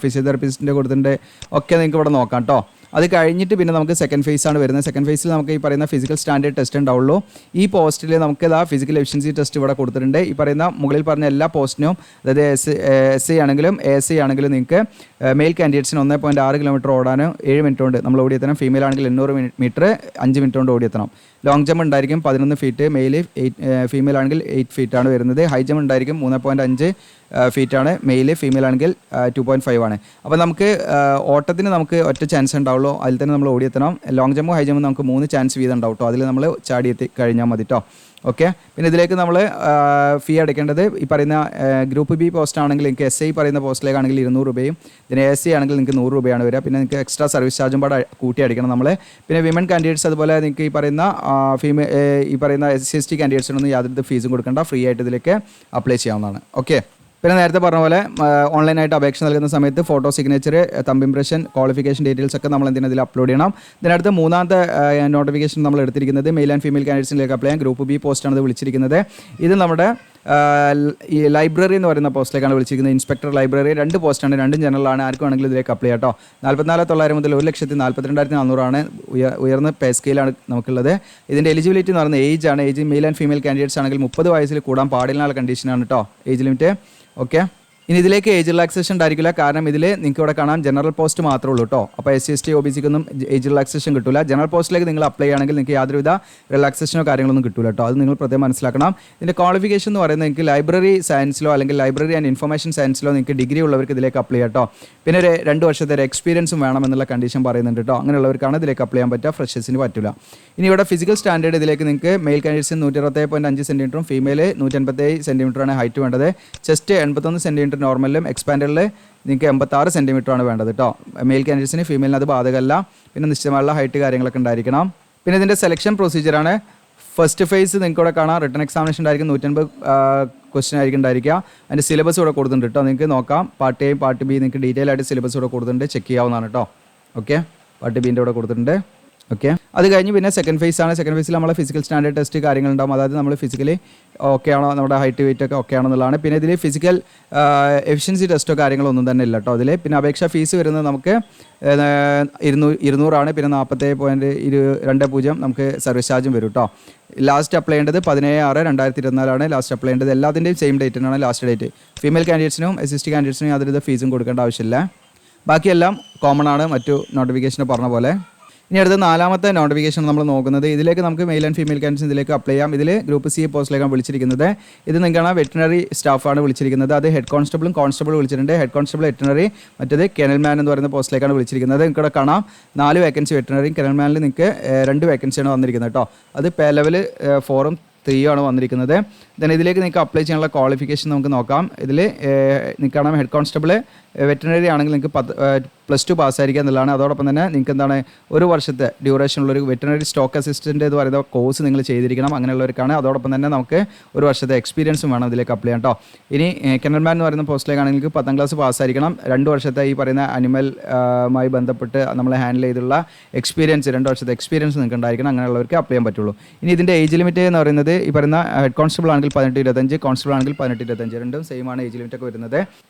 ഫിസിയോതെറാപ്പിസ്റ്റിൻ്റെ കൊടുത്തിട്ടുണ്ട്. ഒക്കെ നിങ്ങൾക്ക് ഇവിടെ നോക്കാം കേട്ടോ. അത് കഴിഞ്ഞിട്ട് പിന്നെ നമുക്ക് സെക്കൻഡ് ഫേസ് ആണ് വരുന്നത്. സെക്കൻഡ് ഫേസിൽ നമുക്ക് ഈ പറയുന്ന ഫിസിക്കൽ സ്റ്റാൻഡേർഡ് ടെസ്റ്റ് ഉണ്ടാവുള്ളൂ. ഈ പോസ്റ്റിൽ നമുക്ക് ഫിസിക്കൽ എഫിഷ്യൻസി ടെസ്റ്റ് ഇവിടെ കൊടുത്തിട്ടുണ്ട്. ഈ പറയുന്ന മുകളിൽ പറഞ്ഞ എല്ലാ പോസ്റ്റിനും, അതായത് SI ആണെങ്കിലും ASI ആണെങ്കിലും നിങ്ങൾക്ക് മെയിൽ കാൻഡിഡേറ്റ്സിന് 1.6 കിലോമീറ്റർ ഓടാനും 7 മിനിറ്റ് കൊണ്ട് നമ്മൾ ഓടിയെത്തണം. ഫീമെയിൽ ആണെങ്കിൽ 800 മീറ്റർ 5 മിനിറ്റ് കൊണ്ട് ഓടിയെത്തണം. ലോങ് ജമ്പ് ഉണ്ടായിരിക്കും 11 ഫീറ്റ്, മെയിൽ ഫീമെയിൽ ആണെങ്കിൽ 8 ഫീറ്റാണ് വരുന്നത്. ഹൈ ജമ്പ് ഉണ്ടായിരിക്കും 3.5 ഫീറ്റാണ്, മെയിൽ ഫീമെയിൽ ആണെങ്കിൽ 2.5 ആണ്. അപ്പോൾ നമുക്ക് ഓട്ടത്തിന് നമുക്ക് ഒറ്റ ചാൻസ് ഉണ്ടാവുള്ളൂ, അതിൽ തന്നെ നമ്മൾ ഓടിയെത്തണം. ലോങ് ജമ്പും ഹൈ ജമ്പും നമുക്ക് 3 ചാൻസ് വീതം ഉണ്ടാവും കേട്ടോ, അതിൽ നമ്മൾ ചാടിയെത്തി കഴിഞ്ഞാൽ മതി കേട്ടോ. ഓക്കെ, പിന്നെ ഇതിലേക്ക് നമ്മൾ ഫീ അടയ്ക്കേണ്ടത് ഈ പറയുന്ന ഗ്രൂപ്പ് ബി പോസ്റ്റ് ആണെങ്കിൽ നിങ്ങൾക്ക് SI പറയുന്ന പോസ്റ്റിലേക്കാണെങ്കിൽ 200 രൂപയും, ഇതിന് ASC ആണെങ്കിൽ നിങ്ങൾക്ക് 100 രൂപയാണ് വരിക. പിന്നെ നിങ്ങൾക്ക് എക്സ്ട്രാ സർവീസ് ചാർജും പാടെ കൂട്ടി അടിക്കണം നമ്മൾ. പിന്നെ വിമൻ കാൻഡിഡേറ്റ്സ് അതുപോലെ നിങ്ങൾക്ക് ഈ പറയുന്ന SC കാൻഡിഡേറ്റ്സിനൊന്നും യാതൊരു ഫീസും കൊടുക്കേണ്ട, ഫ്രീ ആയിട്ട് ഇതിലേക്ക് അപ്ലൈ ചെയ്യാവുന്നതാണ്. ഓക്കെ, പിന്നെ നേരത്തെ പറഞ്ഞ പോലെ ഓൺലൈനായിട്ട് അപേക്ഷ നൽകുന്ന സമയത്ത് photo, signature, thumb impression, qualification details ഒക്കെ നമ്മൾ ഇതിൽ അപ്ലോഡ് ചെയ്യണം. ഇതിനടുത്ത് മൂന്നാമത്തെ നോട്ടിഫിക്കേഷൻ നമ്മൾ എടുത്തിരിക്കുന്നത് മെയിൽ ആൻഡ് ഫീമെയിൽ കാൻഡിഡേറ്റ്സിലേക്ക് അപ്ലൈ ചെയ്യാൻ ഗ്രൂപ്പ് ബി പോസ്റ്റാണ് ഇത് വിളിച്ചിരിക്കുന്നത്. ഇത് നമ്മുടെ ഈ ലൈബ്രറി എന്ന് പറയുന്ന പോസ്റ്റിലേക്കാണ് വിളിച്ചിരിക്കുന്നത്. ഇൻസ്പെക്ടർ ലൈബ്രറി 2 പോസ്റ്റാണ്, 2 ജനറലാണ്. ആർക്കും ആണെങ്കിലും ഇതിലേക്ക് അപ്ലൈ ചെയ്യാം കേട്ടോ. 44,900 മുതൽ 1,42,400 ഉയർന്ന പേ സ്കെയിലാണ് നമുക്കുള്ളത്. ഇതിൻ്റെ എലിജിബിലിറ്റി എന്ന് പറയുന്നത് ഏജ് ആണ്. Age male and female candidates ആണെങ്കിൽ 30 വയസ്സിൽ കൂടാൻ പാടില്ല കണ്ടീഷനാണ് കേട്ടോ ഏജ് ലിമിറ്റ്. ഓക്കെ, ഇനി ഇതിലേക്ക് ഏജ് റിലാക്സേഷൻ ഉണ്ടായിരിക്കില്ല, കാരണം ഇതിൽ നിങ്ങൾക്ക് ഇവിടെ കാണാം ജനറൽ പോസ്റ്റ് മാത്രമേ ഉള്ളൂ കേട്ടോ. അപ്പോൾ SC ST OBC ഒന്നും ഏജ് റിലാക്സേഷൻ കിട്ടില്ല. ജനറൽ പോസ്റ്റിലേക്ക് നിങ്ങൾ അപ്ലൈ ചെയ്യുകയാണെങ്കിൽ നിങ്ങൾക്ക് യാതൊരുവിധ റിലാക്സേഷനോ കാര്യങ്ങളൊന്നും കിട്ടില്ല കേട്ടോ, അത് നിങ്ങൾ പ്രത്യേകം മനസ്സിലാക്കണം. ഇതിൻ്റെ ക്വാളിഫിക്കേഷൻ എന്ന് പറയുന്നത് നിങ്ങൾക്ക് ലൈബ്രറി സയൻസിലോ അല്ലെങ്കിൽ ലൈബ്രറി ആൻഡ് ഇൻഫർമേഷൻ സയൻസിലോ നിങ്ങൾക്ക് ഡിഗ്രി ഉള്ളവർക്ക് ഇതിലേക്ക് അപ്ലൈ ചെയ്യാം കേട്ടോ. പിന്നെ ഒരു 2 വർഷത്തെ ഒരു എക്സ്പീരിയൻസും വേണമെന്നുള്ള കണ്ടീഷൻ പറയുന്നുണ്ട് കേട്ടോ. അങ്ങനെയുള്ളവർക്കാണ് ഇതിലേക്ക് അപ്ലൈ ചെയ്യാൻ പറ്റുക, ഫ്രഷേഴ്സിന് പറ്റില്ല. ഇനി ഇവിടെ ഫിസിക്കൽ സ്റ്റാൻഡേർഡ് ഇതിലേക്ക് നിങ്ങൾക്ക് മെയിൽ കാൻഡിഡേറ്റ്സിന് 127.5 സെൻറ്റിമീറ്ററും ഫീമെയിൽ 187 സെൻറ്റിമീറ്ററാണ് ഹൈറ്റ് വേണ്ടത്. ചെസ്റ്റ് 81 സെൻറ്റിമീറ്റർ നോർമലും എക്സ്പാൻഡറിൽ നിങ്ങൾക്ക് 86 സെൻറ്റിമീറ്ററാണ് വേണ്ടത് കേട്ടോ. മെയിൽ കാൻഡിഡേറ്റ്സിന് ഫീമെയിലിന് അത് ബാധകമല്ല. പിന്നെ നിശ്ചയമായുള്ള ഹൈറ്റ് കാര്യങ്ങളൊക്കെ ഉണ്ടായിരിക്കണം. പിന്നെ ഇതിൻ്റെ സെലക്ഷൻ പ്രൊസീജിയറാണ്. ഫസ്റ്റ് ഫേസ് നിങ്ങൾക്ക് ഇവിടെ കാണാം, റിട്ടൺ എക്സാമിനേഷൻ ഉണ്ടായിരിക്കും. 150 ക്വസ്റ്റ്യൻ ആയിരിക്കും ഉണ്ടായിരിക്കുക. അതിൻ്റെ സിലബസ് ഇവിടെ കൊടുത്തിട്ടുണ്ട് കേട്ടോ, നിങ്ങൾക്ക് നോക്കാം. പാർട്ട് എ പാർട്ട് ബി നിങ്ങൾക്ക് ഡീറ്റെയിൽ ആയിട്ട് സിലബസ് ഇവിടെ കൊടുത്തിട്ടുണ്ട്, ചെക്ക് ചെയ്യാവുന്നതാണ് കേട്ടോ. ഓക്കെ, പാർട്ട് ബിൻ്റെ ഇവിടെ കൊടുത്തിട്ടുണ്ട്. ഓക്കെ, അത് കഴിഞ്ഞ് പിന്നെ സെക്കൻഡ് ഫേസ് ആണ്. സെക്കൻഡ് ഫേസിൽ നമ്മൾ ഫിസിക്കൽ സ്റ്റാൻഡേർഡ് ടെസ്റ്റ് കാര്യങ്ങളുണ്ടാകും, അതായത് നമ്മൾ ഫിസിക്കലി ഓക്കെ ആണോ, നമ്മുടെ ഹൈറ്റ് വെയിറ്റ് ഒക്കെ ഓക്കെ ആണെന്നുള്ളതാണ്. പിന്നെ ഇതിൽ ഫിസിക്കൽ എഫിഷ്യൻസി ടെസ്റ്റോ കാര്യങ്ങളൊന്നും തന്നെ ഇല്ല കേട്ടോ ഇതിൽ. പിന്നെ അപേക്ഷാ ഫീസ് വരുന്നത് നമുക്ക് 200 ആണ്. പിന്നെ 47.20 നമുക്ക് സർവീസ് ചാർജും വരും കേട്ടോ. ലാസ്റ്റ് അപ്ലൈ ചെയ്യേണ്ടത് 17/6/2024 ലാസ്റ്റ് അപ്ലൈ ചെയ്യേണ്ടത്. എല്ലാത്തിൻ്റെയും സെയിം ഡേറ്റിനാണ് ലാസ്റ്റ് ഡേറ്റ്. ഫീമെയിൽ കാൻഡിഡേറ്റ്സിനും SC കാൻഡിഡേറ്റ്സിനും യാതൊരു ഫീസും കൊടുക്കേണ്ട ആവശ്യമില്ല. ബാക്കിയെല്ലാം കോമൺ ആണ് മറ്റു നോട്ടിഫിക്കേഷന് പറഞ്ഞ പോലെ. ഇനി അടുത്ത 4ാമത്തെ നോട്ടിഫിക്കേഷൻ നമ്മൾ നോക്കുന്നത്, ഇതിലേക്ക് നമുക്ക് മെയിൽ ആൻഡ് ഫീമെയിൽ കാൻഡിഡേറ്റ്സ് ഇതിലേക്ക് അപ്ലൈ ചെയ്യാം. ഇതിൽ ഗ്രൂപ്പ് C പോസ്റ്റിലേക്കാണ് വിളിച്ചിരിക്കുന്നത്. ഇത് നിങ്ങൾക്കാണ് വെറ്റിനറി സ്റ്റാഫാണ് വിളിച്ചിരിക്കുന്നത്. അത് ഹെഡ് കോൺസ്റ്റബിളും കോൺസ്റ്റബിളും വിളിച്ചിട്ടുണ്ട്. ഹെഡ് കോൺസ്റ്റബിൾ വെറ്റിനറി, മറ്റേത് കെനൽമാൻ എന്ന് പറയുന്ന പോസ്റ്റിലേക്കാണ് വിളിച്ചിരിക്കുന്നത്. നിങ്ങൾക്ക് ഇവിടെ കാണാം 4 വേക്കൻസി വെറ്റിനറിയും കെനൽമാനിൽ നിങ്ങൾക്ക് 2 വേക്കൻസിയാണ് വന്നിരിക്കുന്നത് കേട്ടോ. അത് പേ ലെവൽ 4ഉം 3 ആണ് വന്നിരിക്കുന്നത്. ദെൻ ഇതിലേക്ക് നിങ്ങൾക്ക് അപ്ലൈ ചെയ്യാനുള്ള ക്വാളിഫിക്കേഷൻ നമുക്ക് നോക്കാം. ഇതിൽ നിങ്ങൾക്ക് കാണാം ഹെഡ് കോൺസ്റ്റബിൾ വെറ്റിനറി ആണെങ്കിൽ നിങ്ങൾക്ക് +2 പാസ്സായിരിക്കുക എന്നുള്ളതാണ്. അതോടൊപ്പം തന്നെ നിങ്ങൾക്ക് എന്താണ് 1 വർഷത്തെ ഡ്യൂറേഷനുള്ളൊരു വെറ്റിനറി സ്റ്റോക്ക് അസിസ്റ്റൻ്റ് എന്ന് പറയുന്ന കോഴ്സ് നിങ്ങൾ ചെയ്തിരിക്കണം, അങ്ങനെയുള്ളവർക്കാണ്. അതോടൊപ്പം തന്നെ നമുക്ക് 1 വർഷത്തെ എക്സ്പീരിയൻസും വേണം ഇതിലേക്ക് അപ്ലൈ ചെയ്യാം കേട്ടോ. ഇനി കെനൽമാൻ എന്ന് പറയുന്ന പോസ്റ്റിലേക്കാണെങ്കിൽ നിങ്ങൾക്ക് 10ാം ക്ലാസ് പാസ്സായിരിക്കണം. 2 വർഷത്തെ ഈ പറയുന്ന അനിമലുമായി ബന്ധപ്പെട്ട് നമ്മൾ ഹാൻഡിൽ ചെയ്തുള്ള എക്സ്പീരിയൻസ്, 2 വർഷത്തെ എക്സ്പീരിയൻസ് നിങ്ങൾക്ക് ഉണ്ടായിരിക്കണം, അങ്ങനെയുള്ളവർക്ക് അപ്ലൈ ചെയ്യാൻ പറ്റുള്ളൂ. ഇനി ഇതിൻ്റെ ഏജ് ലിമിറ്റ് എന്ന് പറയുന്നത് ഈ പറയുന്ന ഹെഡ് കോൺസ്റ്റബിൾ ആണെങ്കിൽ 18-25, കോൺസ്റ്റബിൾ ആണെങ്കിൽ 18-25, രണ്ടും സെയിം ആണ് ഏജ് ലിമിറ്റ് ഒക്കെ വരുന്നത്.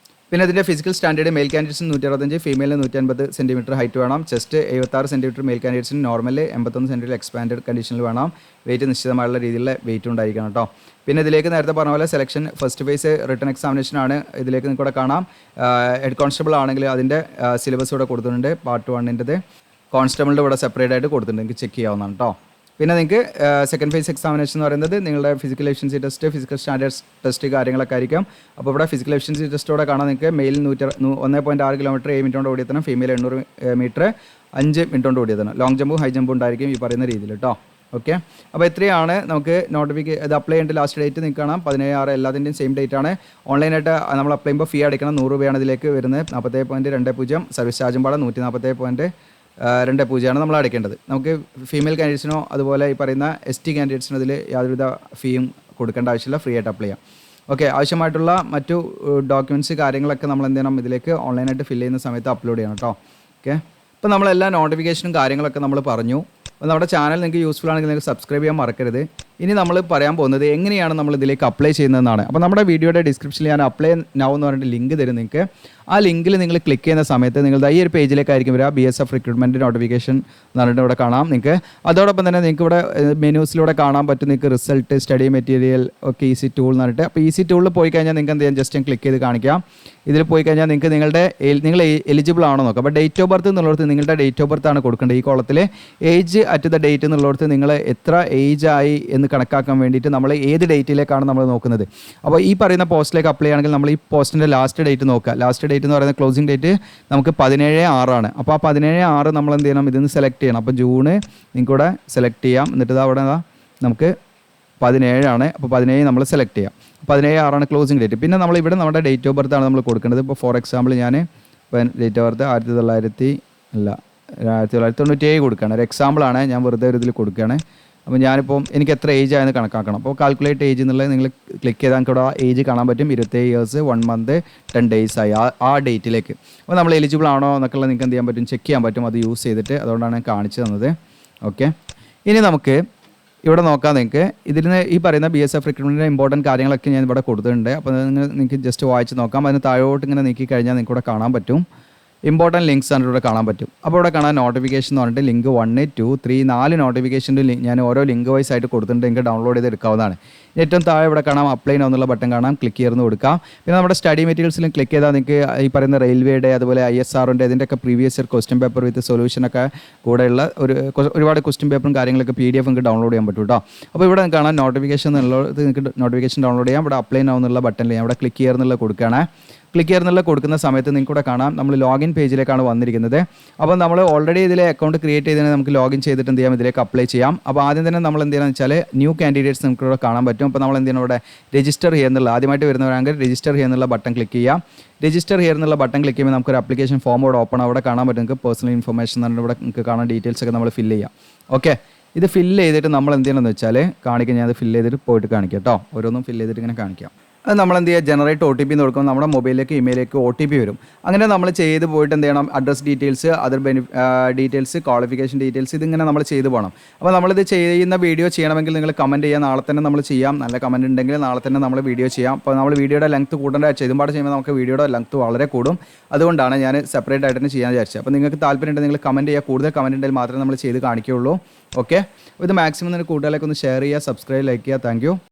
പിന്നെ അതിൻ്റെ ഫിസിക്കൽ സ്റ്റാൻഡേർഡ് മെയിൽ കാൻഡിഡേറ്റ്സിന് 165, ഫീമെയിലിന് 150 സെൻറ്റിമീറ്റർ ഹൈറ്റ് വേണം. ചെസ്റ്റ് 76 സെൻറ്റിമീറ്റർ മെയിൽ കാൻഡിഡേറ്റ്സിന് നോർമൽ, 81 സെൻറ്റിമീറ്റർ എക്സ്പാൻഡഡ് കണ്ടീഷനിൽ വേണം. വെയിറ്റ് നിശ്ചിതമായുള്ള രീതിയിലുള്ള വെയിറ്റ് ഉണ്ടായിരിക്കണം കേട്ടോ. പിന്നെ ഇതിലേക്ക് നേരത്തെ പറഞ്ഞ പോലെ selection first phase written examination ആണ്. ഇതിലേക്ക് നിങ്ങൾക്ക് ഇവിടെ കാണാം ഹെഡ് കോൺസ്റ്റബിൾ ആണെങ്കിൽ അതിൻ്റെ സിലബസ് ഇവിടെ കൊടുത്തിട്ടുണ്ട്. പാർട്ട് 1ൻ്റെത് കോൺസ്റ്റബിളിൻ്റെ ഇവിടെ സെപ്പറേറ്റ് ആയിട്ട് കൊടുത്തിട്ടുണ്ട്, നിങ്ങൾക്ക് ചെക്ക് ചെയ്യാവുന്നതാണ് കേട്ടോ. പിന്നെ നിങ്ങൾക്ക് സെക്കൻഡ് ഫേസ് എക്സാമിനേഷൻ എന്ന് പറയുന്നത് നിങ്ങളുടെ physical efficiency test, physical standards test കാര്യങ്ങളൊക്കെ ആയിരിക്കും. അപ്പോൾ ഇവിടെ ഫിസിക്കൽ എഫിഷ്യൻസി ടെസ്റ്റോടെ കാണാൻ നിങ്ങൾക്ക് മെയിൽ 1.6 കിലോമീറ്റർ 7 മിനിറ്റ് കൊണ്ട് ഓടിയെത്തണം. ഫീമെയിൽ 800 മീറ്റർ 5 മിനിറ്റ് കൊണ്ട് ഓടിയെത്തണം. ലോങ് ജമ്പും ഹൈ ജമ്പും ഉണ്ടായിരിക്കും ഈ പറയുന്ന രീതിയിൽ കേട്ടോ. ഓക്കെ, അപ്പോൾ ഇത്രയാണ് നമുക്ക് ഇത് അപ്ലൈ ചെയ്യേണ്ട ലാസ്റ്റ് ഡേറ്റ് നിങ്ങൾക്ക് കാണാം 17/6. എല്ലാത്തിൻ്റെയും സെയിം ഡേറ്റ് ആണ്. ഓൺലൈനായിട്ട് നമ്മൾ അപ്ലൈ ചെയ്യുമ്പോൾ ഫീ അടയ്ക്കണം, 100 രൂപയാണ് ഇതിലേക്ക് വരുന്നത്. 47.20 സർവീസ് ചാർജും പാടെ 147.20 നമ്മൾ അടയ്ക്കേണ്ടത്. നമുക്ക് ഫീമെയിൽ കാൻഡിഡേറ്റ്സിനോ അതുപോലെ ഈ പറയുന്ന ST കാൻഡിഡേറ്റ്സിനോ ഇതിൽ യാതൊരുവിധ ഫീയും കൊടുക്കേണ്ട ആവശ്യമില്ല, ഫ്രീ ആയിട്ട് അപ്ലൈ ചെയ്യാം. ഓക്കെ, ആവശ്യമായിട്ടുള്ള മറ്റു ഡോക്യുമെൻറ്റ്സ് കാര്യങ്ങളൊക്കെ നമ്മൾ എന്ത് ചെയ്യണം, ഇതിലേക്ക് ഓൺലൈനായിട്ട് ഫില്ല് ചെയ്യുന്ന സമയത്ത് അപ്ലോഡ് ചെയ്യണം കേട്ടോ. ഓക്കെ, ഇപ്പോൾ നമ്മളെല്ലാ നോട്ടിഫിക്കേഷനും കാര്യങ്ങളൊക്കെ നമ്മൾ പറഞ്ഞു. അപ്പോൾ നമ്മുടെ ചാനൽ നിങ്ങൾക്ക് യൂസ്ഫുൾ ആണെങ്കിൽ നിങ്ങൾക്ക് സബ്സ്ക്രൈബ് ചെയ്യാൻ മറക്കരുത്. ഇനി നമ്മൾ പറയാൻ പോകുന്നത് എങ്ങനെയാണ് നമ്മൾ ഇതിലേക്ക് അപ്ലൈ ചെയ്യുന്നതെന്നാണ്. അപ്പോൾ നമ്മുടെ വീഡിയോയുടെ ഡിസ്ക്രിപ്ഷനിൽ ഞാൻ അപ്ലൈ നൗ എന്ന് പറഞ്ഞിട്ട് ലിങ്ക് തരും നിങ്ങൾക്ക്. ആ ലിങ്കിൽ നിങ്ങൾ ക്ലിക്ക് ചെയ്യുന്ന സമയത്ത് നിങ്ങൾ ഈ ഒരു പേജിലേക്കായിരിക്കും വരിക. BSF റിക്രൂട്ട്മെൻറ്റ് നോട്ടിഫിക്കേഷൻ എന്ന് പറഞ്ഞിട്ട് ഇവിടെ കാണാം നിങ്ങൾക്ക്. അതോടൊപ്പം തന്നെ നിങ്ങൾക്ക് ഇവിടെ മെനൂസിലൂടെ കാണാൻ പറ്റും നിങ്ങൾക്ക് റിസൾട്ട്, സ്റ്റഡി മെറ്റീരിയൽ, ഒക്കെ ഈസി ടൂൾ എന്ന് പറഞ്ഞിട്ട്. അപ്പോൾ ഈസി ടൂളിൽ പോയി കഴിഞ്ഞാൽ നിങ്ങൾക്ക് എന്ത് ചെയ്യാം, ജസ്റ്റ് ഞാൻ ക്ലിക്ക് ചെയ്ത് കാണിക്കാം. ഇതിൽ പോയി കഴിഞ്ഞാൽ നിങ്ങൾക്ക് നിങ്ങൾ എലിജിബിൾ ആണോ നോക്കാം. അപ്പോൾ ഡേറ്റ് ഓഫ് ബർത്ത് എന്നുള്ളിടത്ത് നിങ്ങളുടെ ഡേറ്റ് ഓഫ് ബർത്ത് ആണ് കൊടുക്കേണ്ടത്. ഈ കോളത്തിൽ ഏജ് അറ്റ് ദ ഡേറ്റ് എന്നുള്ളിടത്ത് നിങ്ങൾ എത്ര ഏജ് ആയി എന്ന് കണക്കാക്കാൻ വേണ്ടിയിട്ട് നമ്മൾ ഏത് ഡേറ്റിലേക്കാണ് നമ്മൾ നോക്കുന്നത്. അപ്പോൾ ഈ പറയുന്ന പോസ്റ്റിലേക്ക് അപ്ലൈ ആണെങ്കിൽ നമ്മൾ ഈ പോസ്റ്റിൻ്റെ ലാസ്റ്റ് ഡേറ്റ് നോക്കുക. ലാസ്റ്റ് ഡേറ്റ് എന്ന് പറയുന്നത് ക്ലോസിംഗ് ഡേറ്റ് നമുക്ക് 17/6 അപ്പോൾ ആ 17/6 നമ്മൾ എന്ത് ചെയ്യണം, ഇതിൽ നിന്ന് സെലക്ട് ചെയ്യണം. അപ്പോൾ ജൂണ് നിങ്ങൾക്കിവിടെ സെലക്ട് ചെയ്യാം. എന്നിട്ട് അവിടെ നമുക്ക് 17 അപ്പോൾ 17 നമ്മൾ സെലക്ട് ചെയ്യാം. 17/6 ക്ലോസിംഗ് ഡേറ്റ്. പിന്നെ നമ്മൾ ഇവിടെ നമ്മുടെ ഡേറ്റ് ഓഫ് ബർത്ത് ആണ് നമ്മൾ കൊടുക്കേണ്ടത്. ഇപ്പോൾ ഫോർ എക്സാമ്പിൾ ഞാൻ ഡേറ്റ് ഓഫ് ബർത്ത് 1997 കൊടുക്കുകയാണ്. ഒരു എക്സാമ്പിളാണ്, ഞാൻ വെറുതെ ഒരു ഇതിൽ കൊടുക്കുകയാണ്. അപ്പോൾ ഞാനിപ്പോൾ എനിക്ക് എത്ര ഏജ് ആയെന്ന് കണക്കാക്കണം. അപ്പോൾ കാൽക്കുലേറ്റ് ഏജ് എന്നുള്ളത് നിങ്ങൾ ക്ലിക്ക് ചെയ്താൽ നമുക്ക് ഇവിടെ ഏജ് കാണാൻ പറ്റും. 27 ഇയേഴ്സ് 1 മന്ത് 10 ഡേയ്സ് ആയി ആ ഡേറ്റിലേക്ക്. അപ്പോൾ നമ്മൾ എലിജിബിൾ ആണോ എന്നൊക്കെയുള്ള നിങ്ങൾക്ക് എന്ത് ചെയ്യാൻ പറ്റും, ചെക്ക് ചെയ്യാൻ പറ്റും അത് യൂസ് ചെയ്തിട്ട്. അതുകൊണ്ടാണ് ഞാൻ കാണിച്ചു തന്നത്. ഓക്കെ, ഇനി നമുക്ക് ഇവിടെ നോക്കാം. നിങ്ങൾക്ക് ഇതിന് ഈ പറയുന്ന BSF റിക്രൂട്ട്മെൻറ്റിൻ്റെ ഇമ്പോർട്ടൻറ്റ് കാര്യങ്ങളൊക്കെ ഞാൻ ഇവിടെ കൊടുത്തിട്ടുണ്ട്. അപ്പോൾ നിങ്ങൾക്ക് ജസ്റ്റ് വായിച്ച് നോക്കാം. അതിന് താഴോട്ട് ഇങ്ങനെ നീക്കി കഴിഞ്ഞാൽ നിങ്ങൾക്ക് ഇവിടെ കാണാൻ പറ്റും ഇമ്പോർട്ടൻറ്റ് ലിങ്ക്സ് ആണ് ഇവിടെ കാണാൻ പറ്റും. അപ്പോൾ ഇവിടെ കാണാൻ നോട്ടിഫിക്കേഷൻ എന്ന് പറഞ്ഞിട്ട് ലിങ്ക് 1, 2, 3, 4 നോട്ടിഫിക്കേഷൻ്റെ ഞാൻ ഓരോ ലിങ്ക് വൈസ് ആയിട്ട് കൊടുത്തിട്ടുണ്ട്. നിങ്ങൾക്ക് ഡൗൺലോഡ് ചെയ്ത് എടുക്കാവുന്നതാണ്. ഏറ്റവും താഴെ ഇവിടെ കാണാം അപ്ലൈ നൗ എന്നുള്ള ബട്ടൺ കാണാം. ക്ലിക്ക് ചെയ്ത് കൊടുക്കാം. പിന്നെ നമ്മുടെ സ്റ്റഡി മെറ്റീരിയൽസിലും ക്ലിക്ക് ചെയ്താൽ നിങ്ങൾക്ക് ഈ പറയുന്ന റെയിൽവേയുടെ അതുപോലെ ISRൻ്റെ ഇതിൻ്റെയൊക്കെ previous year question paper with സൊല്യൂഷനൊക്കെ കൂടെയുള്ള ഒരുപാട് ക്വസ്റ്റ്യൻ പേപ്പറും കാര്യങ്ങളൊക്കെ PDF നിങ്ങൾക്ക് ഡൗൺലോഡ് ചെയ്യാൻ പറ്റും കേട്ടോ. അപ്പോൾ ഇവിടെ കാണാൻ നോട്ടിഫിക്കേഷൻ എന്നുള്ളത് നിങ്ങൾക്ക് നോട്ടിഫിക്കേഷൻ ഡൗൺലോഡ് ചെയ്യാം. ഇവിടെ അപ്ലൈ നൗ എന്നുള്ള ബട്ടണിൽ ഞാൻ ഇവിടെ ക്ലിക്ക് ചെയ്യുന്നുള്ള കൊടുക്കുകയാണ്. ക്ലിക്ക് ചെയ്യുന്നുള്ള കൊടുക്കുന്ന സമയത്ത് നിങ്ങൾക്ക് ഇവിടെ കാണാം നമ്മൾ ലോഗിൻ പേജിലേക്കാണ് വന്നിരിക്കുന്നത്. അപ്പോൾ നമ്മൾ ഓൾറെഡി ഇതിലെ അക്കൗണ്ട് ക്രിയേറ്റ് ചെയ്തതിന് നമുക്ക് ലോഗിൻ ചെയ്തിട്ട് എന്ത് ചെയ്യാം, ഇതിലേക്ക് അപ്ലൈ ചെയ്യാം. അപ്പോൾ ആദ്യം തന്നെ നമ്മൾ എന്ത് ചെയ്യണമെന്ന് വെച്ചാൽ ന്യൂ കാൻഡിഡേറ്റ്സ് നമുക്ക് ഇവിടെ കാണാൻ പറ്റും. അപ്പോൾ നമ്മൾ എന്ത് ചെയ്യണം, ഇവിടെ രജിസ്റ്റർ ചെയ്യുന്നുള്ള ആദ്യമായിട്ട് വരുന്നവരാണെങ്കിൽ രജിസ്റ്റർ ചെയ്യുന്നുള്ള ബട്ടൺ ക്ലിക്ക് ചെയ്യാം. രജിസ്റ്റർ ചെയ്യുന്നുള്ള ബട്ടൺ ക്ലിക്ക് ചെയ്യുമ്പോൾ നമുക്കൊരു ആപ്ലിക്കേഷൻ ഫോം ഇവിടെ ഓപ്പൺ അവിടെ കാണാൻ പറ്റും. നിങ്ങൾക്ക് പേഴ്സണൽ ഇൻഫർമേഷൻ എന്ന് ഇവിടെ നിങ്ങൾക്ക് കാണാൻ ഡീറ്റെയിൽസ് ഒക്കെ നമ്മൾ ഫില്ല് ചെയ്യാം. ഓക്കെ, ഇത് ഫില്ല് ചെയ്തിട്ട് നമ്മൾ എന്ത് ചെയ്യണമെന്ന് വെച്ചാൽ കാണിക്കാം. ഞാൻ അത് ഫില്ല് ചെയ്തിട്ട് പോയിട്ട് കാണിക്കാം കേട്ടോ. ഓരോന്നും ഫില്ല് ചെയ്തിട്ട് ഇങ്ങനെ കാണിക്കാം. അത് നമ്മൾ എന്ത് ചെയ്യുക, ജനറേറ്റ് OTP എന്ന് കൊടുക്കുമ്പോൾ നമ്മുടെ മൊബൈലിലേക്ക് ഇമെയിലേക്ക് OTP വരും. അങ്ങനെ നമ്മൾ ചെയ്ത് പോയിട്ട് എന്ത് ചെയ്യണം, address details, other details, qualification details, ഇതിങ്ങനെ നമ്മൾ ചെയ്ത് പോകണം. അപ്പോൾ നമ്മളിത് ചെയ്യുന്ന വീഡിയോ ചെയ്യണമെങ്കിൽ നിങ്ങൾ കമൻറ്റ് ചെയ്യുക. നാളെ തന്നെ നമ്മൾ ചെയ്യാം. നല്ല കമൻറ്റ് ഉണ്ടെങ്കിൽ നാളെ തന്നെ നമ്മൾ വീഡിയോ ചെയ്യാം. അപ്പോൾ നമ്മൾ വീഡിയോയുടെ ലെങ്ത്ത് കൂടേണ്ട ഇതുപാട് ചെയ്യുമ്പോൾ നമുക്ക് വീഡിയോയുടെ ലെങ്ത്ത് വളരെ കൂടും. അതുകൊണ്ടാണ് ഞാൻ സെപ്പറേറ്റ് ആയിട്ട് തന്നെ ചെയ്യാൻ വിചാരിച്ചത്. അപ്പോൾ നിങ്ങൾക്ക് താല്പര്യമുണ്ടെങ്കിൽ നിങ്ങൾ കമൻറ്റ് ചെയ്യുക. കൂടുതൽ കമൻറ്റ് ഉണ്ടെങ്കിൽ മാത്രമേ നമ്മൾ ചെയ്ത് കാണിക്കുകയുള്ളൂ. ഓക്കെ, ഇത് മാക്സിമം നിങ്ങൾ കൂടുതലൊക്കെ ഒന്ന് ഷെയർ ചെയ്യുക, സബ്സ്ക്രൈബ്, ലൈക്ക് ചെയ്യുക. Thank you.